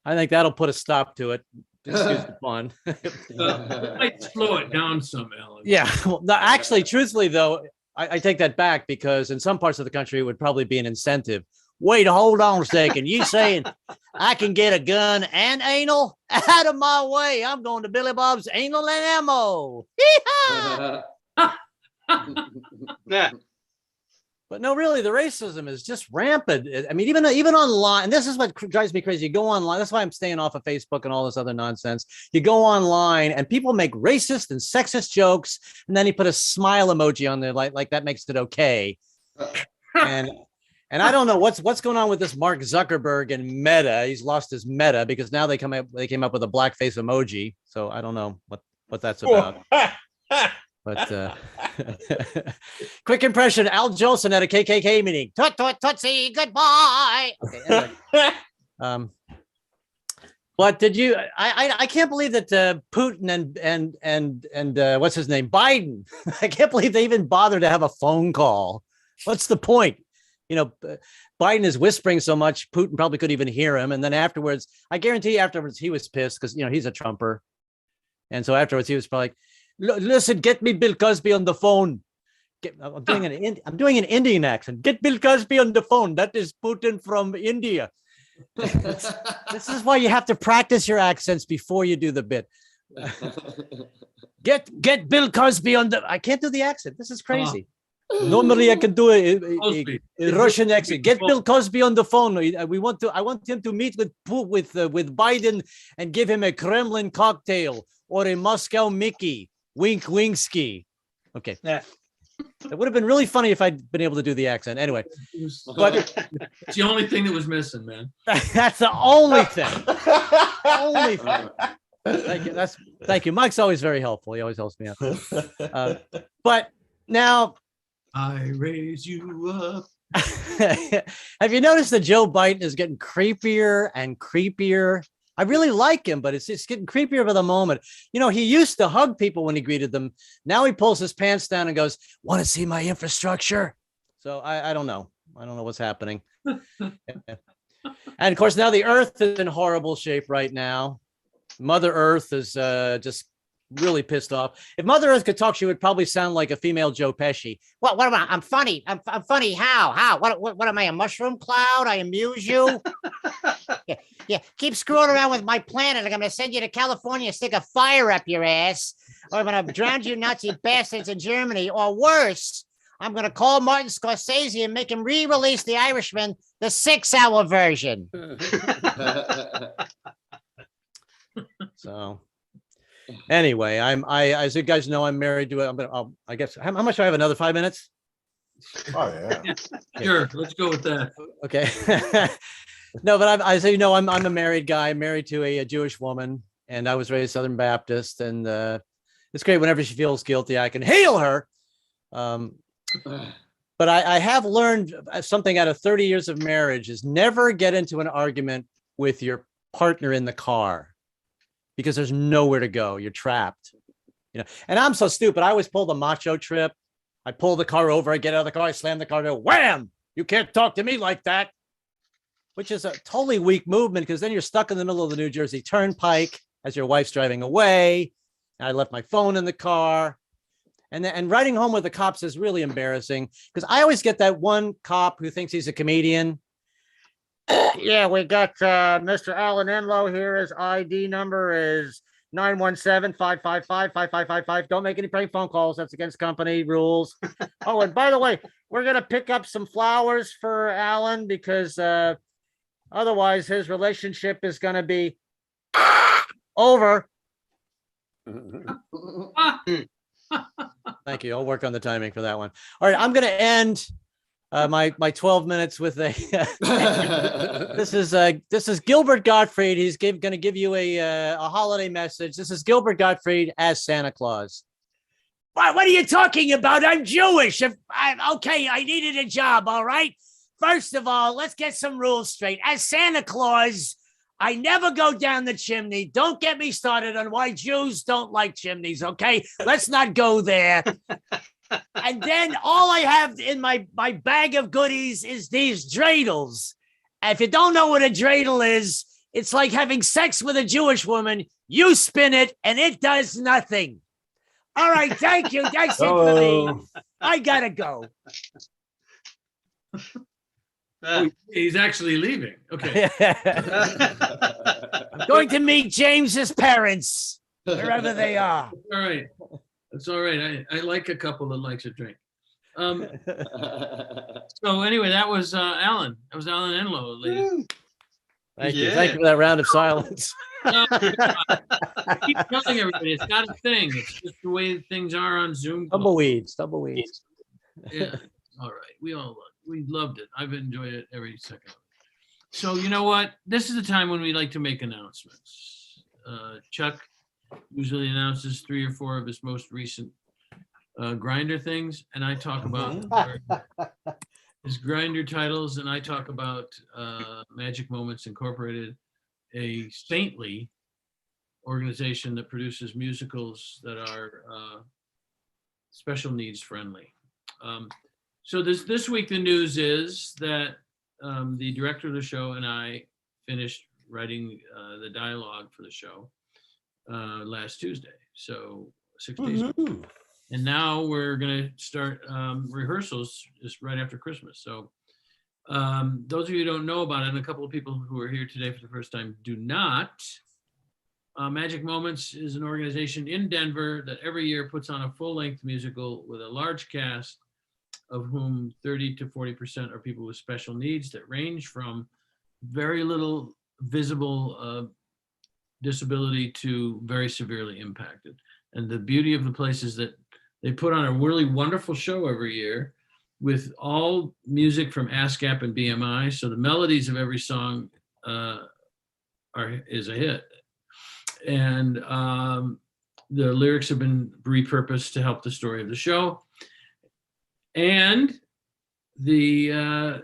I think that'll put a stop to it. Excuse the pun. Might slow it down some, Alan. Yeah. Well, no, actually, truthfully, though, I take that back, because in some parts of the country, it would probably be an incentive. Wait, hold on a second. You saying I can get a gun and anal? Out of my way. I'm going to Billy Bob's Anal and Ammo. Yeah. But no, really, the racism is just rampant. I mean, even online, and this is what drives me crazy. You go online. That's why I'm staying off of Facebook and all this other nonsense. You go online and people make racist and sexist jokes, and then you put a smile emoji on there, like that makes it okay. And I don't know what's going on with this Mark Zuckerberg and Meta. He's lost his Meta because now they came up with a blackface emoji. So I don't know what that's about. But quick impression: Al Jolson at a KKK meeting. Tut tut tootsie, goodbye. Okay. Anyway. But did you? I can't believe that Putin and what's his name, Biden. I can't believe they even bothered to have a phone call. What's the point? Biden is whispering so much, Putin probably couldn't even hear him. And then afterwards, I guarantee afterwards he was pissed because he's a Trumper, and so afterwards he was probably like, "Listen, get me Bill Cosby on the phone." I'm doing an Indian accent. Get Bill Cosby on the phone. That is Putin from India. This is why you have to practice your accents before you do the bit. Get Bill Cosby on the. I can't do the accent. This is crazy. Normally I can do a Russian accent. Get Bill Cosby on the phone. I want him to meet with Biden and give him a Kremlin cocktail or a Moscow Mickey. Wink Winsky. Okay. Yeah. It would have been really funny if I'd been able to do the accent. Anyway, but It's the only thing that was missing, man. that's the only thing. Only thing. Thank you. Thank you. Mike's always very helpful. He always helps me out. But now, I raise you up. have you noticed that Joe Biden is getting creepier and creepier? I really like him, but it's getting creepier by the moment. He used to hug people when he greeted them. Now he pulls his pants down and goes, "Want to see my infrastructure?" So I don't know. I don't know what's happening. And of course, now the Earth is in horrible shape right now. Mother Earth is just really pissed off. If Mother Earth could talk, she would probably sound like a female Joe Pesci. What am I? I'm funny. I'm funny. How? What am I? A mushroom cloud? I amuse you? Yeah. Keep screwing around with my planet. I'm going to send you to California, stick a fire up your ass. or I'm going to drown you Nazi bastards in Germany, or worse, I'm going to call Martin Scorsese and make him re-release The Irishman, the 6-hour version. So anyway, as you guys know, I'm married to I guess, how much do I have? Another 5 minutes? Oh, yeah. Sure, let's go with that. Okay. No, but as you know, I'm a married guy, married to a Jewish woman, and I was raised Southern Baptist, and it's great whenever she feels guilty, I can hail her. But I have learned something out of 30 years of marriage is never get into an argument with your partner in the car, because there's nowhere to go. You're trapped, and I'm so stupid. I always pull the macho trip. I pull the car over, I get out of the car, I slam the car door, wham! You can't talk to me like that, which is a totally weak movement, because then you're stuck in the middle of the New Jersey Turnpike as your wife's driving away. I left my phone in the car. And riding home with the cops is really embarrassing, because I always get that one cop who thinks he's a comedian. Yeah, we got Mr. Alan Enlow here. His ID number is 917-555-5555. Don't make any prank phone calls. That's against company rules. Oh, and by the way, we're going to pick up some flowers for Alan, because otherwise his relationship is going to be over. Thank you. I'll work on the timing for that one. All right, I'm going to end my 12 minutes with a. This is Gilbert Gottfried. He's going to give you a holiday message. This is Gilbert Gottfried as Santa Claus. What are you talking about? I'm Jewish. Okay, I needed a job. All right. First of all, let's get some rules straight. As Santa Claus, I never go down the chimney. Don't get me started on why Jews don't like chimneys, okay? Let's not go there. And then all I have in my bag of goodies is these dreidels. If you don't know what a dreidel is, it's like having sex with a Jewish woman. You spin it, and it does nothing. All right, thank you. That's it for me. I gotta go. Oh, he's actually leaving. Okay. I'm going to meet James's parents, wherever they are. All right. That's all right. I like a couple that likes a drink. So anyway, that was Alan. That was Alan Enlow, ladies. Thank you. Thank you for that round of silence. No, I keep telling everybody, it's not a thing. It's just the way things are on Zoom. Tumbleweeds. Yeah. All right. We loved it. I've enjoyed it every second. So you know what? This is the time when we like to make announcements. Chuck usually announces 3 or 4 of his most recent Grinder things, and I talk about his Grinder titles, and I talk about Magic Moments Incorporated, a saintly organization that produces musicals that are special needs friendly. So this week, the news is that the director of the show and I finished writing the dialogue for the show last Tuesday. So 6 days ago. And now we're going to start rehearsals just right after Christmas. So those of you who don't know about it, and a couple of people who are here today for the first time do not, Magic Moments is an organization in Denver that every year puts on a full-length musical with a large cast, of whom 30 to 40% are people with special needs that range from very little visible disability to very severely impacted. And the beauty of the place is that they put on a really wonderful show every year with all music from ASCAP and BMI. So the melodies of every song is a hit. And the lyrics have been repurposed to help the story of the show. And the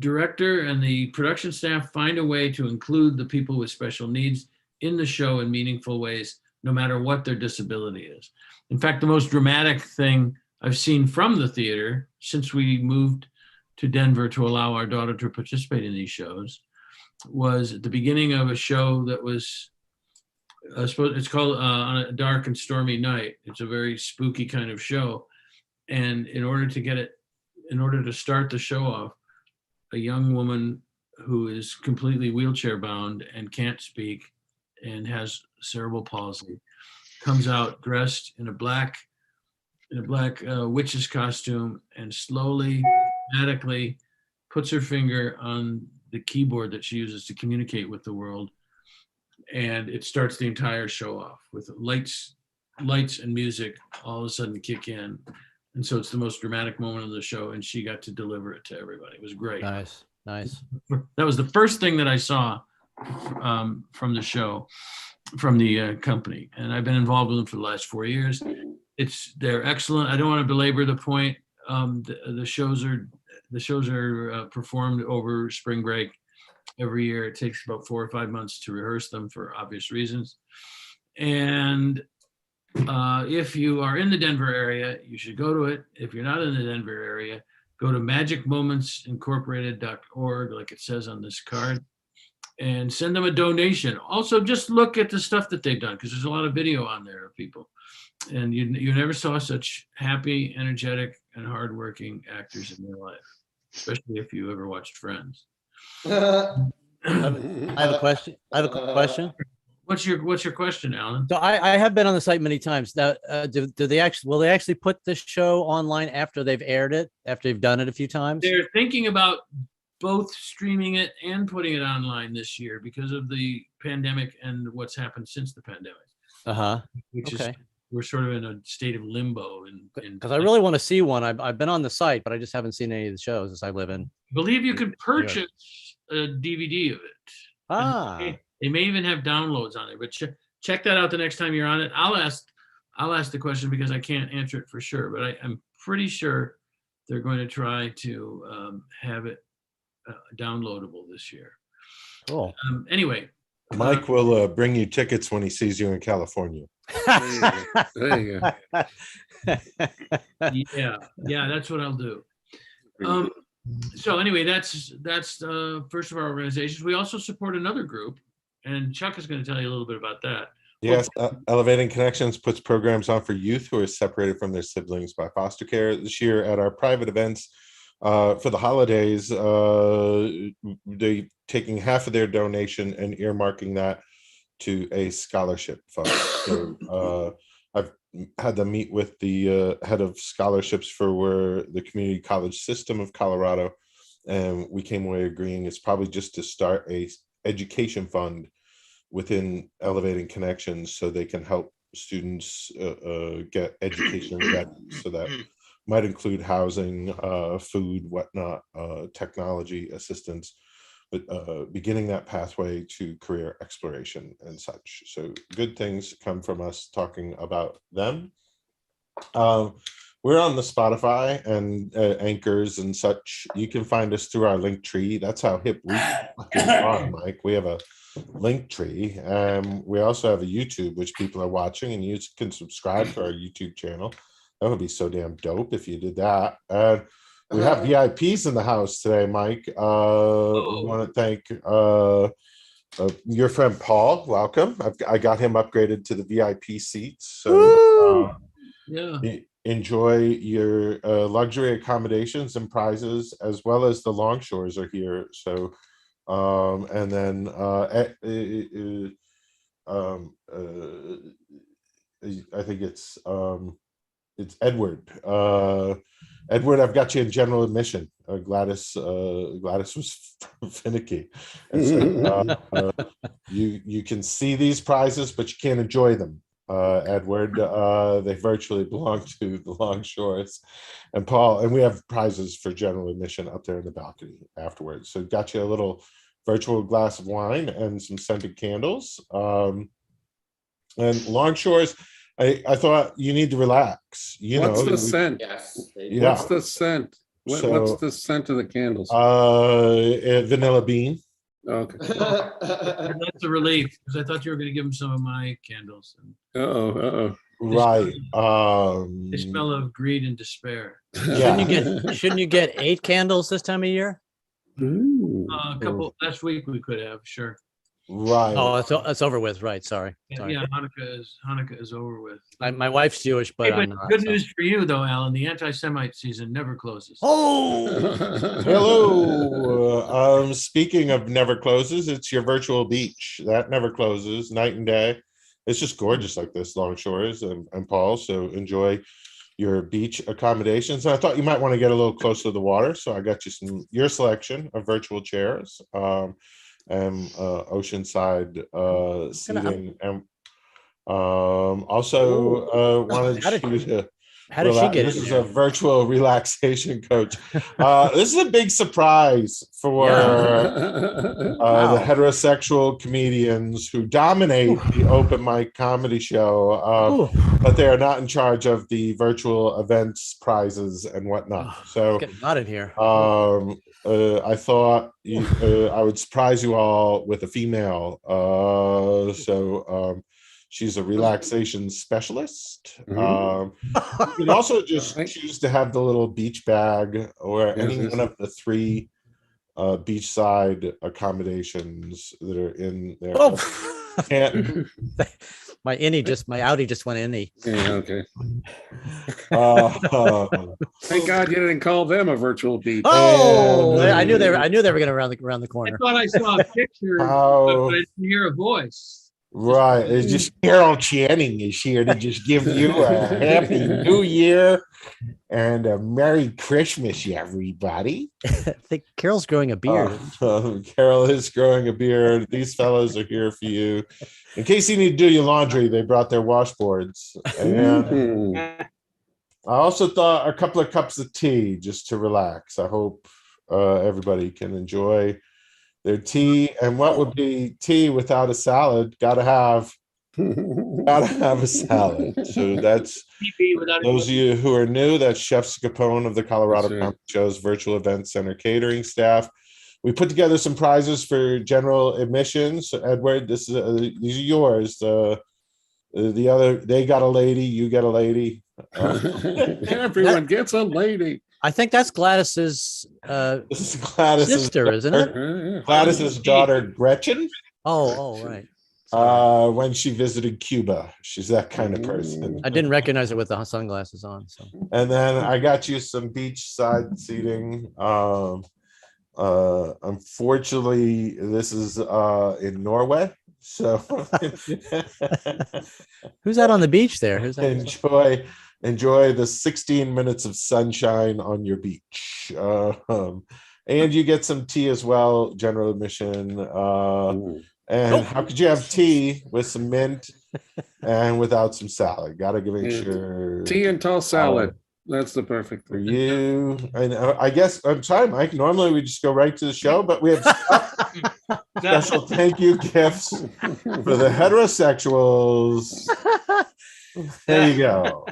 director and the production staff find a way to include the people with special needs in the show in meaningful ways, no matter what their disability is. In fact, the most dramatic thing I've seen from the theater since we moved to Denver to allow our daughter to participate in these shows was at the beginning of a show that was, it's called On a Dark and Stormy Night. It's a very spooky kind of show. And in order to start the show off, a young woman who is completely wheelchair bound and can't speak and has cerebral palsy comes out dressed in a black witch's costume and slowly, dramatically puts her finger on the keyboard that she uses to communicate with the world. And it starts the entire show off with lights and music all of a sudden kick in. And so it's the most dramatic moment of the show, and she got to deliver it to everybody. It was great. Nice. That was the first thing that I saw from the show, from the company. And I've been involved with them for the last 4 years. They're excellent. I don't want to belabor the point. The shows are performed over spring break every year. It takes about 4 or 5 months to rehearse them for obvious reasons. And if you are in the Denver area, you should go to it. If you're not in the Denver area, go to magicmomentsincorporated.org, like it says on this card, and send them a donation. Also, just look at the stuff that they've done, because there's a lot of video on there of people. And you never saw such happy, energetic, and hardworking actors in your life, especially if you ever watched Friends. I have a question. What's your question, Alan? So I have been on the site many times. Now, will they actually put this show online after they've aired it, after they've done it a few times? They're thinking about both streaming it and putting it online this year because of the pandemic and what's happened since the pandemic. Which is, we're sort of in a state of limbo. Because I really want to see one. I've been on the site, but I just haven't seen any of the shows as I live in. I believe you can purchase a DVD of it. They may even have downloads on it, but check that out the next time you're on it. I'll ask the question because I can't answer it for sure, but I'm pretty sure they're going to try to have it downloadable this year. Cool. Anyway, Mike will bring you tickets when he sees you in California. There you go. Yeah, that's what I'll do. So anyway, that's first of our organizations. We also support another group, and Chuck is going to tell you a little bit about that. Yes, Elevating Connections puts programs on for youth who are separated from their siblings by foster care. This year at our private events for the holidays, they taking half of their donation and earmarking that to a scholarship fund. So I've had them meet with the head of scholarships for the community college system of Colorado, and we came away agreeing it's probably just to start a education fund within Elevating Connections so they can help students get education. So that might include housing, food, whatnot, technology assistance, but beginning that pathway to career exploration and such. So good things come from us talking about them. We're on the Spotify and Anchors and such. You can find us through our link tree. That's how hip we are, Mike. We have a link tree. We also have a YouTube, which people are watching, and you can subscribe to our YouTube channel. That would be so damn dope if you did that. We have VIPs in the house today, Mike. We want to thank your friend Paul. Welcome. I got him upgraded to the VIP seats. So enjoy your luxury accommodations and prizes, as well as the Longshores are here. So and then I think it's Edward. Edward, I've got you in general admission. Gladys was finicky. And so, you can see these prizes, but you can't enjoy them. Edward, they virtually belong to the Longshores. And Paul, and we have prizes for general admission up there in the balcony afterwards. So got you a little virtual glass of wine and some scented candles. And Longshores, I thought you need to relax. What's the scent? Yes. Yeah. What's the scent? What's the scent of the candles? Vanilla bean. Okay. That's a relief, because I thought you were going to give him some of my candles. Right. They smell of greed and despair. Yeah. Shouldn't you get 8 candles this time of year? A couple last week we could have, sure. Right. Oh, it's over with. Right. Sorry. Yeah, Hanukkah is over with. My wife's Jewish, but I'm not. Good news for you though, Alan. The anti-Semite season never closes. Oh, hello. Speaking of never closes, it's your virtual beach that never closes night and day. it's just gorgeous like this, Longshore is, and Paul. So enjoy your beach accommodations. And I thought you might want to get a little closer to the water, so I got you your selection of virtual chairs, and oceanside seating, and also wanted you to. How did she get This in is there? a virtual relaxation coach. This is a big surprise for the heterosexual comedians who dominate the open mic comedy show, but they are not in charge of the virtual events prizes and whatnot. So Getting hot in here. I thought I would surprise you all with a female. She's a relaxation specialist. You can also just choose to have the little beach bag or any one of the 3 beachside accommodations that are in there. My Audi just went innie. Yeah, okay. Thank God you didn't call them a virtual beach. Oh, I knew they were going around the I corner. thought I saw a picture, but I didn't hear a voice. Right. It's just Carol Channing is here to just give you a happy new year and a Merry Christmas, everybody. I think Carol's growing a beard. Carol is growing a beard. These fellows are here for you. In case you need to do your laundry, they brought their washboards. And I also thought a couple of cups of tea just to relax. I hope everybody can enjoy their tea. And what would be tea without a salad? Gotta have a salad. So that's those of you who are new. That's Chef Scapone of the Colorado Comedy Show's virtual event center catering staff. We put together some prizes for general admissions. So Edward, these are yours. The other, they got a lady, you get a lady. Everyone gets a lady. I think that's Gladys's this is Gladys's sister, isn't it? Gladys's daughter, Gretchen. Oh, right. When she visited Cuba, she's that kind of person. I didn't recognize her with the sunglasses on. So. And then I got you some beachside seating. Unfortunately, this is in Norway. So who's that on the beach there? Who's that? Enjoy the 16 minutes of sunshine on your beach. And you get some tea as well, general admission. And how could you have tea with some mint and without some salad? Gotta make sure. Tea and tall salad. That's the perfect for you. And I guess, I'm sorry, Mike. Normally we just go right to the show, but we have special thank you gifts for the heterosexuals. There you go.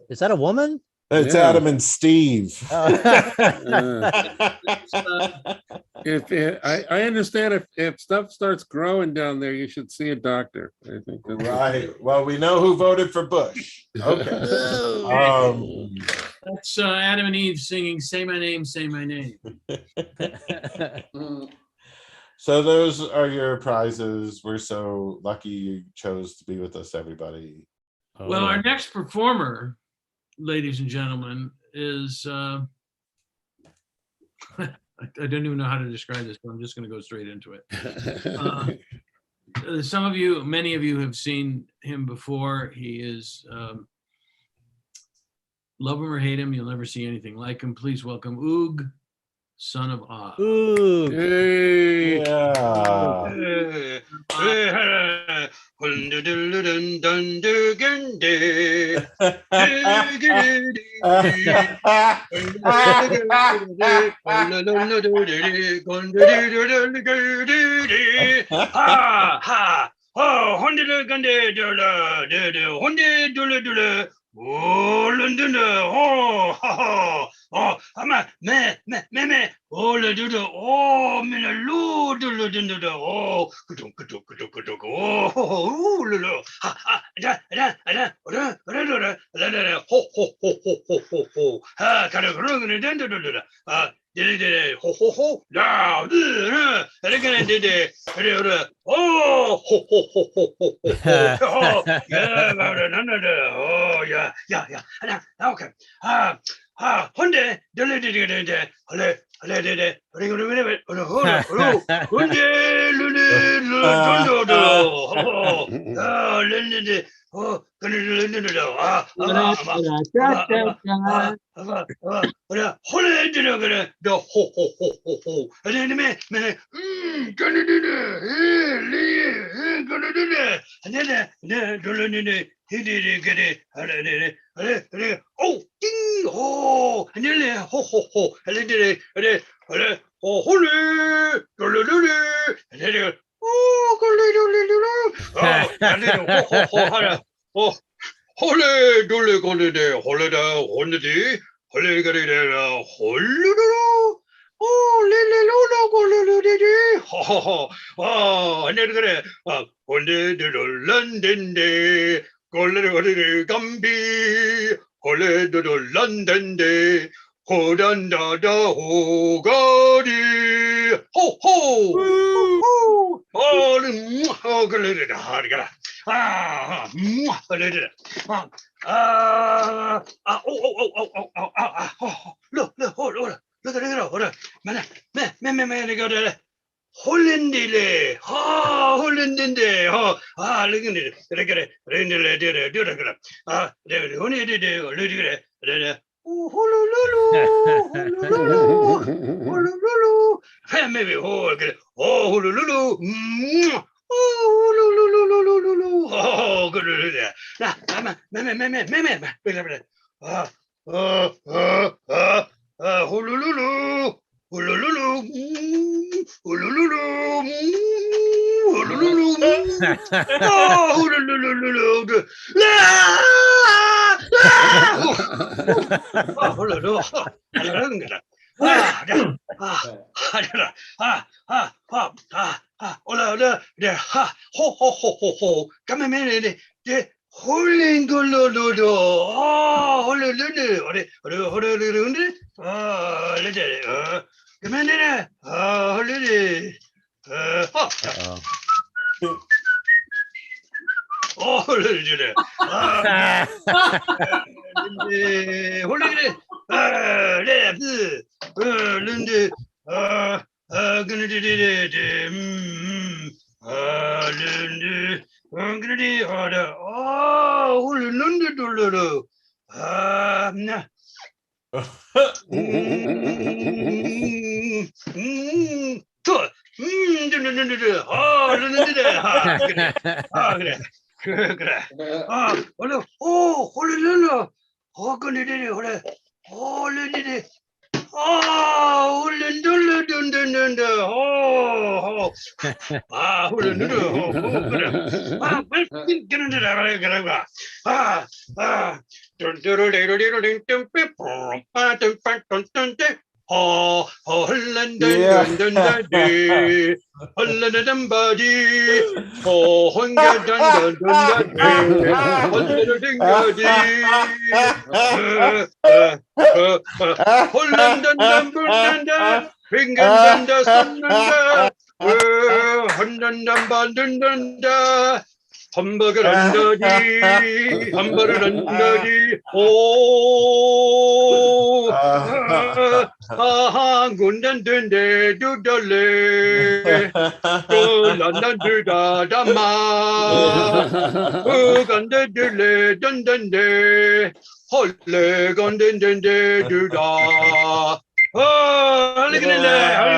Is that a woman? It's Adam and Steve. I understand if stuff starts growing down there, you should see a doctor. I think that's right. Well, we know who voted for Bush. Okay. That's Adam and Eve singing "Say My Name, Say My Name." So those are your prizes. We're so lucky you chose to be with us, everybody. Well, our next performer, ladies and gentlemen, is I don't even know how to describe this, but I'm just going to go straight into it. Some of you, many of you have seen him before. He is, love him or hate him, you'll never see anything like him. Please welcome Oog, son of Oz. Oog. Hey. Oh, London, oh, ha, ha, oh, I'm a me, oh, la, do, oh, me, la, lo, do, oh, oh, lulu, ha, ha, da, ho, ha, kind of, ho, now, oh, yeah, okay, Honda, Oh, ding, ho, and then ho, ho, ho, and then oh, holy, and then oh, and then ho, ho, ho, holy, dole, golide, holiday, holiday, holiday, holiday. Oh, ho, ho, ho, oh, and then London day, golide, Gambi, holiday, London day, Hodanda, ho, godi, ho, ho, ho, oh, golide, hargala. Look at it, man, got it. Hollindile, Hollindinde, look at it, look at it, only did it, maybe, oh, good. Hamburger under oh, gundan dunde dudale, London duda dama, gunda dule dundande, holle gundan dunde duda. Oh, look at that.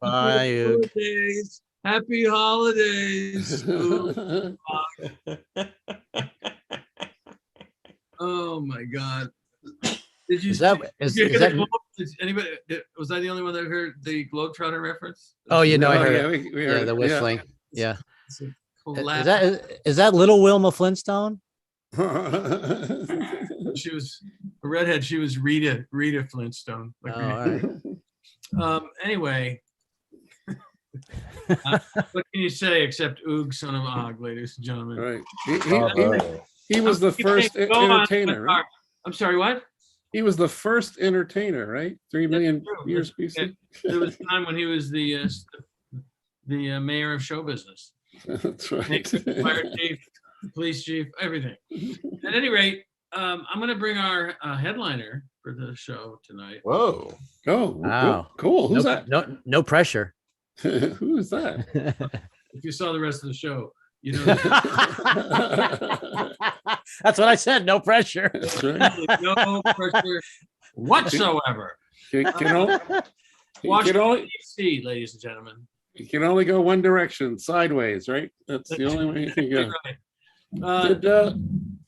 Bye. Holidays. Happy holidays. Oh my God. Did you Is that anybody, was I the only one that heard the Globetrotter reference? Oh, you know, I heard yeah, it. we heard Yeah, the it, whistling. Yeah. Collapse. Is that little Wilma Flintstone? She was a redhead. She was Rita Flintstone. Like all right. Anyway, what can you say except Oog, son of Og, ladies and gentlemen? Right. He was the first entertainer, right? I'm sorry, what? He was the first entertainer, right? 3 million years BC. There was a time when he was the mayor of show business. That's right. Fire chief, police chief, everything. At any rate, I'm going to bring our headliner for the show tonight. Whoa. Oh, Wow. cool. Who's no, that? No pressure. Who is that? If you saw the rest of the show, you know. That's what I said. No pressure. That's right. No pressure whatsoever. You can only, Washington, D.C., ladies and gentlemen. you can only go one direction, sideways, right? That's the only way you can go. Right. Did,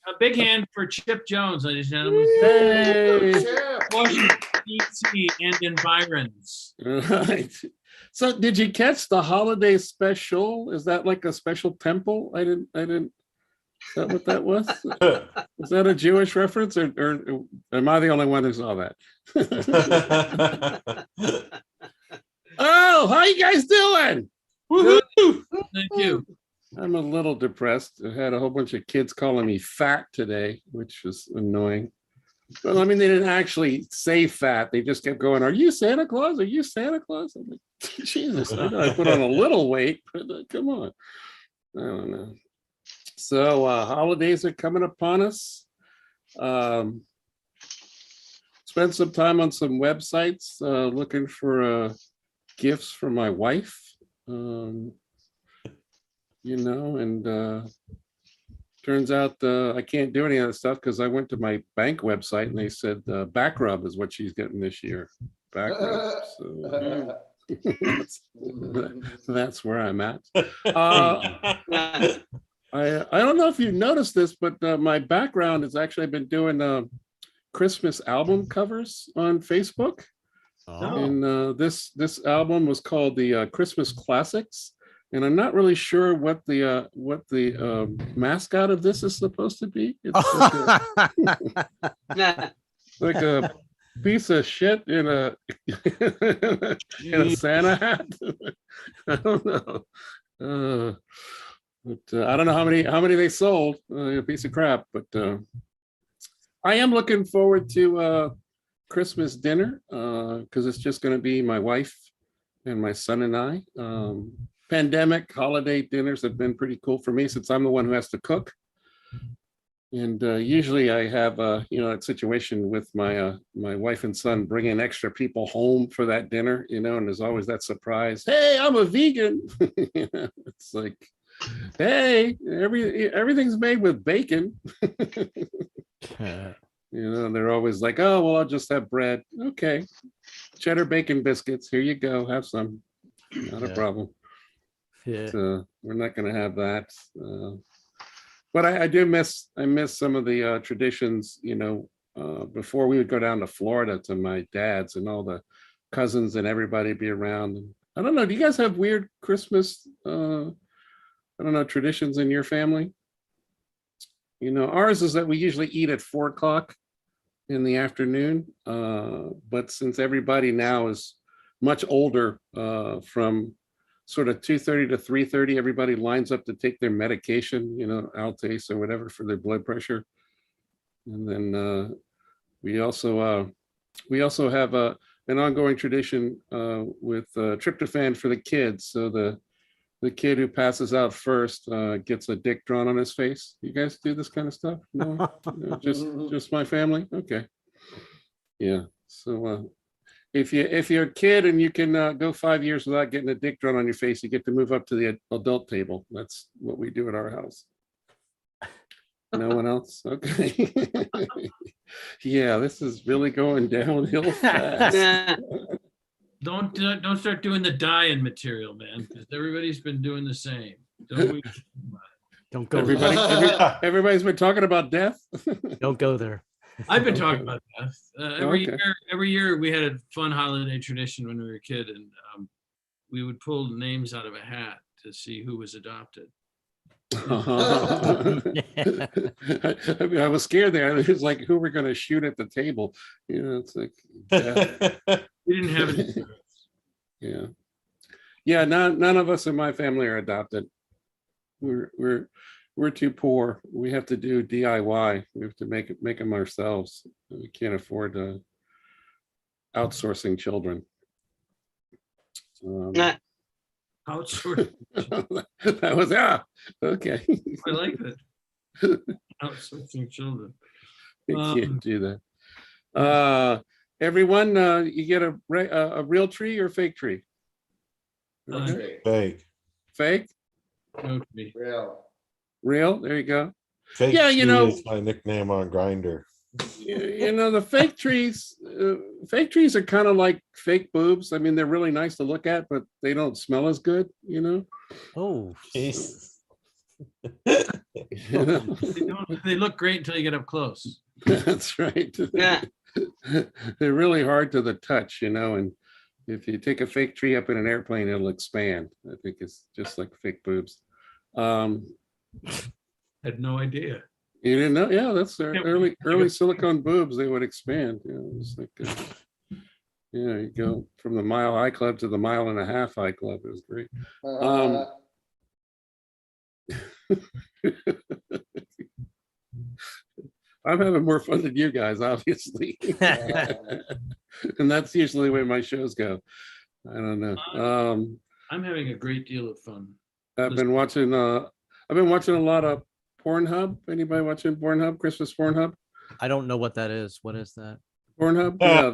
A big hand for Chipp Jones, ladies and gentlemen. hey. Washington, D.C. and environs. Right. So did you catch the holiday special? Is that like a special temple? I didn't. Is that what that was? Was that a Jewish reference, or am I the only one who saw that? Oh, how you guys doing? Woohoo! Thank you. I'm a little depressed. I had a whole bunch of kids calling me fat today, which was annoying. Well, I mean, they didn't actually say fat. They just kept going, "Are you Santa Claus? Are you Santa Claus?" I'm like, Jesus, I know I put on a little weight, but come on. I don't know. So holidays are coming upon us. Spent some time on some websites looking for gifts for my wife. You know, and turns out I can't do any of that stuff because I went to my bank website and they said back rub is what she's getting this year. Back rub. So, that's where I'm at. I don't know if you noticed this, but my background is actually I've been doing Christmas album covers on Facebook. Oh. And this album was called the Christmas Classics. And I'm not really sure what the mascot of this is supposed to be. It's like a piece of shit in a Santa hat. I don't know. But I don't know how many they sold. A piece of crap. But I am looking forward to Christmas dinner because it's just going to be my wife and my son and I. Pandemic holiday dinners have been pretty cool for me since I'm the one who has to cook. And usually I have a situation with my wife and son bringing extra people home for that dinner, and there's always that surprise. Hey, I'm a vegan. It's like, hey, everything's made with bacon. They're always like, oh, well, I'll just have bread. Okay, cheddar bacon biscuits. Here you go. Have some. Not a problem. Yeah. So we're not going to have that. But I miss some of the traditions, before we would go down to Florida to my dad's and all the cousins and everybody be around. I don't know. Do you guys have weird Christmas, traditions in your family? Ours is that we usually eat at 4:00 in the afternoon. But since everybody now is much older, from sort of 2:30 to 3:30, everybody lines up to take their medication, Altace or whatever for their blood pressure. And then we also have an ongoing tradition with tryptophan for the kids. So the kid who passes out first gets a dick drawn on his face. You guys do this kind of stuff? No, just my family. Okay, yeah. So. If you're a kid and you can go 5 years without getting a dick drawn on your face, you get to move up to the adult table. That's what we do at our house. No one else? Okay. Yeah, this is really going downhill fast. Don't start doing the dying material, man, because everybody's been doing the same. Don't go. Everybody's been talking about death. Don't go there. I've been talking about that. Every year we had a fun holiday tradition when we were a kid, and we would pull names out of a hat to see who was adopted. I was scared there. It was like, who we're going to shoot at the table? It's like, We didn't have it. Yeah. None of us in my family are adopted. We're too poor. We have to do DIY. We have to make them ourselves. We can't afford outsourcing children. Outsourcing. That was, okay. I like that. Outsourcing children. You can't do that. Everyone, you get a real tree or fake tree? Okay. Fake. Fake? Okay. Real? There you go. Fake Yeah, you know- is my nickname on Grindr. You know, the fake trees are kind of like fake boobs. I mean, they're really nice to look at, but they don't smell as good, you know? Oh, Jesus. You know? They look great until you get up close. That's right. Yeah. They're really hard to the touch, you know, and if you take a fake tree up in an airplane, it'll expand. I think it's just like fake boobs. Had no idea. You didn't know? Yeah, that's their Yeah, early silicone boobs. They would expand. You know, it's like, yeah, you go from the Mile High Club to the 1.5 Mile High Club. It was great. I'm having more fun than you guys, obviously. And that's usually the way my shows go. I don't know. I'm having a great deal of fun. I've been watching a lot of Pornhub. Anybody watching Pornhub? Christmas Pornhub? I don't know what that is. What is that? Pornhub? Yeah,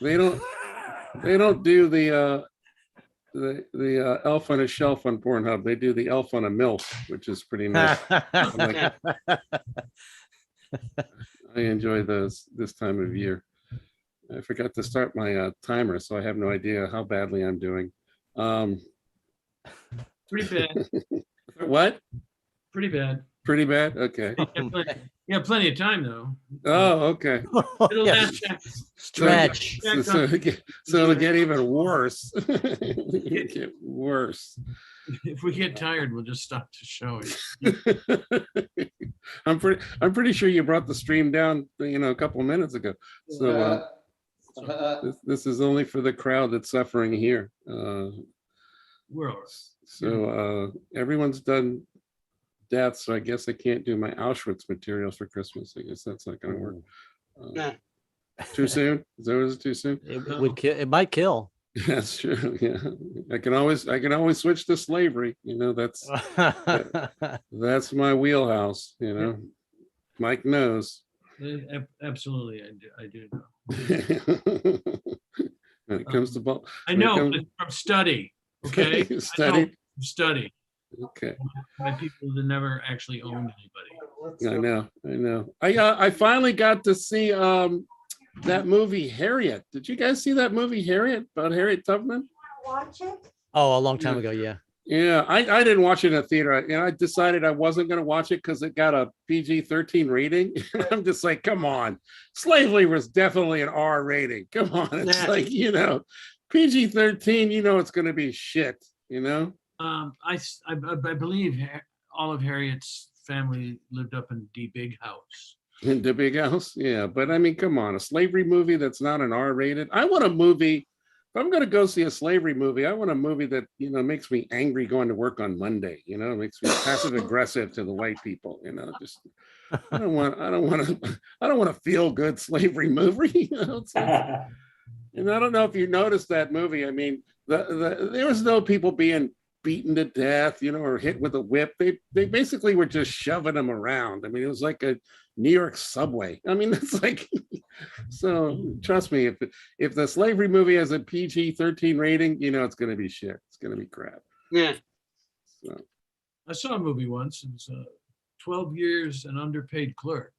they don't do the elf on a shelf on Pornhub. They do the elf on a milk, which is pretty nice. I enjoy those this time of year. I forgot to start my timer, so I have no idea how badly I'm doing. Pretty bad. What? Pretty bad. Pretty bad? Okay. You have plenty of time though. Oh, okay. It'll Yeah. last check. Stretch. So it'll get even worse. It'll get worse. If we get tired, we'll just stop the show. I'm pretty sure you brought the stream down, you know, a couple of minutes ago. So this is only for the crowd that's suffering here. We're all right. So everyone's done death, so I guess I can't do my Auschwitz materials for Christmas. I guess that's not gonna work. Yeah. Too soon? Is it too soon? It would kill. It might kill. That's true. Yeah, I can always switch to slavery. You know, that's my wheelhouse. You know, Mike knows. Absolutely, I do know. When it comes to ball, I know from study. Okay, Study. Study. Okay. By people that never actually owned anybody. I know. I finally got to see that movie Harriet. Did you guys see that movie Harriet about Harriet Tubman? Watch it. Oh, a long time ago. Yeah. Yeah, I didn't watch it in a theater. And I decided I wasn't going to watch it because it got a PG-13 rating. I'm just like, come on. Slavery was definitely an R rating. Come on. It's like, you know, PG-13, you know, it's going to be shit, you know? I believe all of Harriet's family lived up in the big house. In the big house? Yeah, but I mean, come on, a slavery movie that's not an R rated. I want a movie, if I'm going to go see a slavery movie, I want a movie that, you know, makes me angry going to work on Monday, you know, makes me passive aggressive to the white people, you know, just, I don't want a feel good slavery movie. You know, and I don't know if you noticed that movie. I mean, there was no people being beaten to death, you know, or hit with a whip. They basically were just shoving them around. I mean, it was like a New York subway. I mean, it's like, so trust me, if the slavery movie has a PG-13 rating, you know, it's going to be shit. It's going to be crap. Yeah. So. I saw a movie once. It was 12 Years an Underpaid Clerk.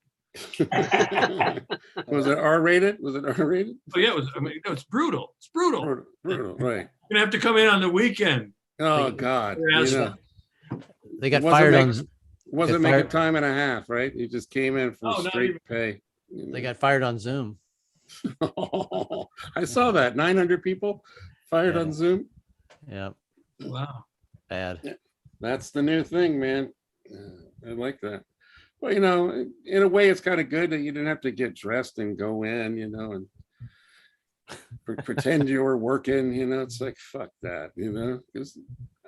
Was it R-rated? Was it R-rated? Oh yeah, it was. I mean, no, it's brutal. It's brutal. Brutal, right. You're gonna have to come in on the weekend. Oh God. You know, They got fired on. wasn't making time and a half, right? You just came in for straight pay. You know? They got fired on Zoom. I saw that 900 people fired on Zoom. Yeah. Wow. Bad. That's the new thing, man. I like that. Well, you know, in a way, it's kind of good that you didn't have to get dressed and go in, you know, and pretend you were working. You know, it's like, fuck that, you know, because,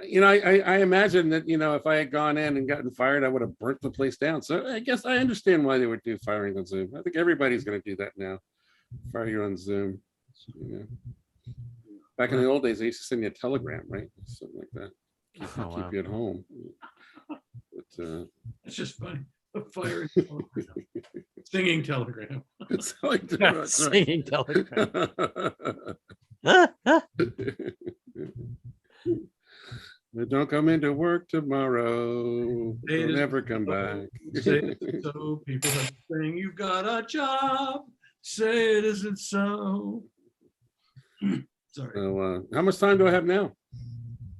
you know, I imagine that, you know, if I had gone in and gotten fired, I would have burnt the place down. So I guess I understand why they would do firing on Zoom. I think everybody's going to do that now. Fire you on Zoom. You know. Back in the old days, they used to send you a telegram, right? Something like that. Oh, wow. keep you at home. But, It's just funny. A fire singing telegram. it's like that's right. Singing telegram. But don't come into work tomorrow. Say it Don't is- ever come back. Say it isn't so. People are saying you've got a job. Say it isn't so. Sorry. So, how much time do I have now?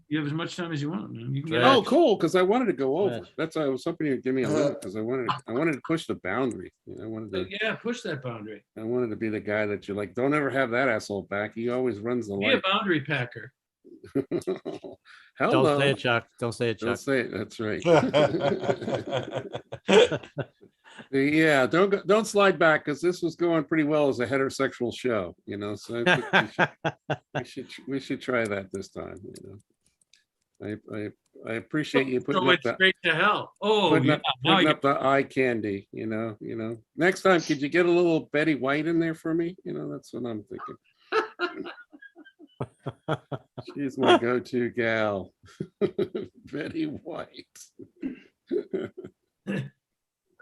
You have as much time as you want, man. You can get Right. Oh, out. cool! Because I wanted to go over. Right. That's why I was hoping you'd give me a limit because I wanted to push the boundary. You know, I wanted to. Yeah, push that boundary. I wanted to be the guy that you're like, don't ever have that asshole back. He always runs the Be a light. boundary packer. Hello. Don't say it, Chuck. Don't say it, Don't Chuck. say it. That's right. Yeah, don't slide back because this was going pretty well as a heterosexual show, you know. So I think we should try that this time. You know, I appreciate you putting So up it's that. straight to hell. Oh, Putting, yeah. up, Now putting you- up the eye candy, you know. Next time, could you get a little Betty White in there for me? You know, that's what I'm thinking. She's my go-to gal, Betty White.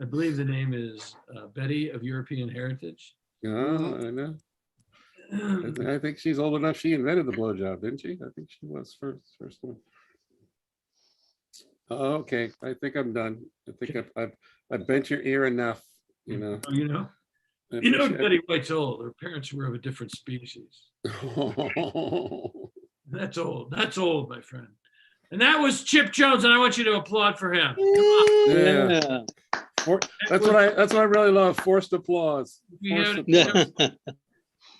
I believe the name is Betty of European heritage. Oh, I know. I think she's old enough. She invented the blowjob, didn't she? I think she was first one. Oh, okay, I think I'm done. I think I've bent your ear enough. You know. Oh, you know, I you know, appreciate- Betty White's old. Her parents were of a different species. That's old. That's old, my friend. And that was Chipp Jones, and I want you to applaud for him. Yeah. That's what I really love. Forced applause. We Forced have applause.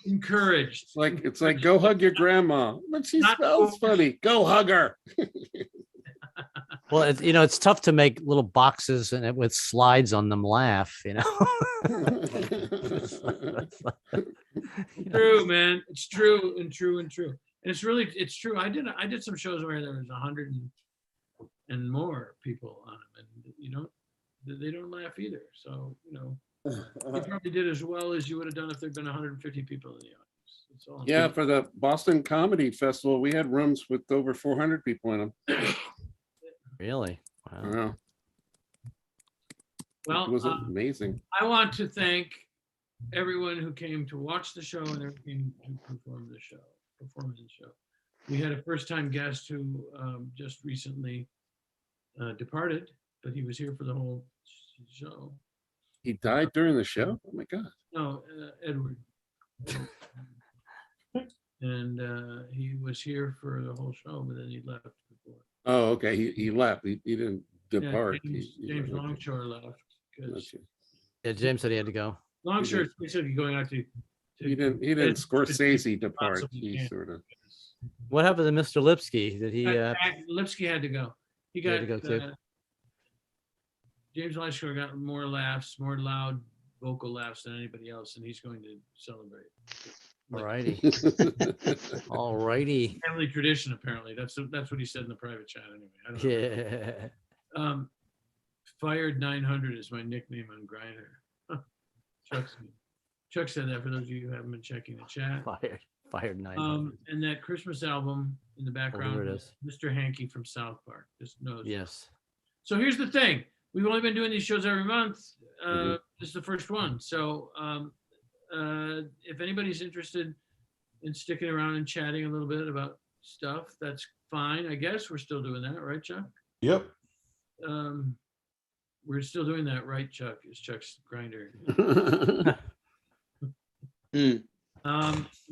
encouraged. It's like go hug your grandma, but she Not smells forced. funny. Go hug her. Well, it's tough to make little boxes and with slides on them laugh, you know. True, man. It's true and true and true. And it's true. I did some shows where there was 100 and more people on them, and you know, they don't laugh either. So you know, you probably did as well as you would have done if there'd been 150 people in the audience. That's all. Yeah, for the Boston Comedy Festival, we had rooms with over 400 people in them. Really? Wow. Wow. Well, It was amazing. I want to thank everyone who came to watch the show and everyone who performed the show. We had a first-time guest who just recently departed, but he was here for the whole show. He died during the show. Oh my God. No, Edward. And he was here for the whole show, but then he left before. Oh, okay. He left. He didn't depart. Yeah, James Longshore left because Okay. Yeah, James said he had to go. Longshore said he's going out to. He didn't Scorsese depart. Possibly He can. sort of. What happened to Mr. Lipsky? Did he? Lipsky had to go. He He had got to go too. James Longshore got more laughs, more loud vocal laughs than anybody else, and he's going to celebrate. Alrighty. Alrighty. Family tradition, apparently. That's what he said in the private chat. Anyway, I don't know. Yeah. Fired 900 is my nickname on Grindr. Chuck said that for those of you who haven't been checking the chat. Fired 900. And that Christmas album in the background, there it is. Mr. Hankey from South Park. Just knows. Yes. So here's the thing. We've only been doing these shows every month. Mhm. This is the first one. So if anybody's interested in sticking around and chatting a little bit about stuff, that's fine. I guess we're still doing that, right, Chuck? Yep. We're still doing that, right, Chuck? Is Chuck's Grinder.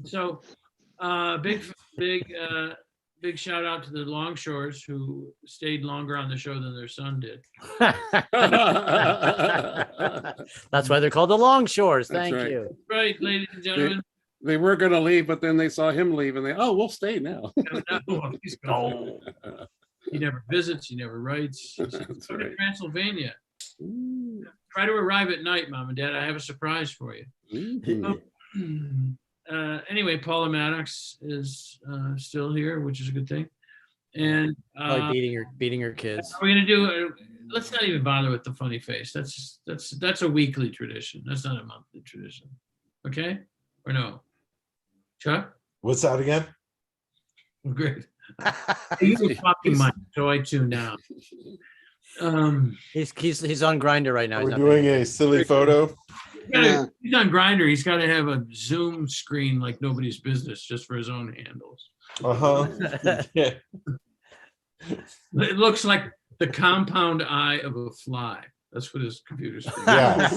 So big shout out to the Longshores who stayed longer on the show than their son did. That's why they're called the Longshores. That's Thank right. you. Right, ladies and gentlemen. They were going to leave, but then they saw him leave and we'll stay now. No, he's gone. He never visits, he never writes. He says, That's "Go to right. Transylvania. Ooh. Try to arrive at night, Mom and Dad. I have a surprise for you." Ooh. Anyway, Paula Maddox is still here, which is a good thing. And Probably beating her kids. we're gonna do. Let's not even bother with the funny face. That's a weekly tradition. That's not a monthly tradition. Okay, or no? Chuck, What's that again? great. You were talking my joy too now. He's on Grinder right now. He's We're not doing paying a silly photo. He's on Grinder. He's got to have a Zoom screen like nobody's business just for his own handles. Uh-huh. Yeah. It looks like the compound eye of a fly. That's what his computer's doing. Yeah.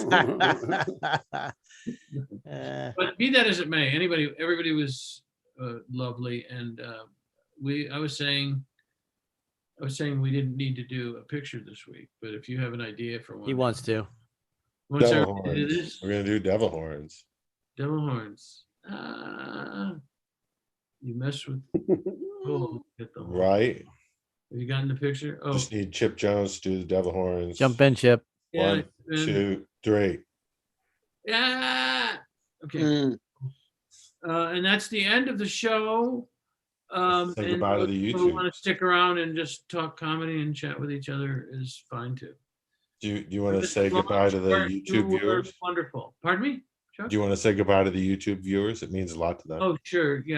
But be that as it may, everybody was lovely, and I was saying we didn't need to do a picture this week, but if you have an idea for one, He wants to. wants Devil everybody to do horns. this? We're gonna do devil horns. Devil horns. You mess with. Oh, get the horn. Right. Have you gotten the picture? Oh, Just need Chipp Jones to do the devil horns. Jump in, Chip. yeah. 1, 2, 3. Yeah. Okay. Mm. And that's the end of the show. Say goodbye to the If you YouTube. want to stick around and just talk comedy and chat with each other is fine too. Do you want to This say is goodbye to the Longshore. YouTube You were viewers? Wonderful. Pardon me, Chuck? Do you want to say goodbye to the YouTube viewers? It means a lot to them. Oh, sure. Yeah.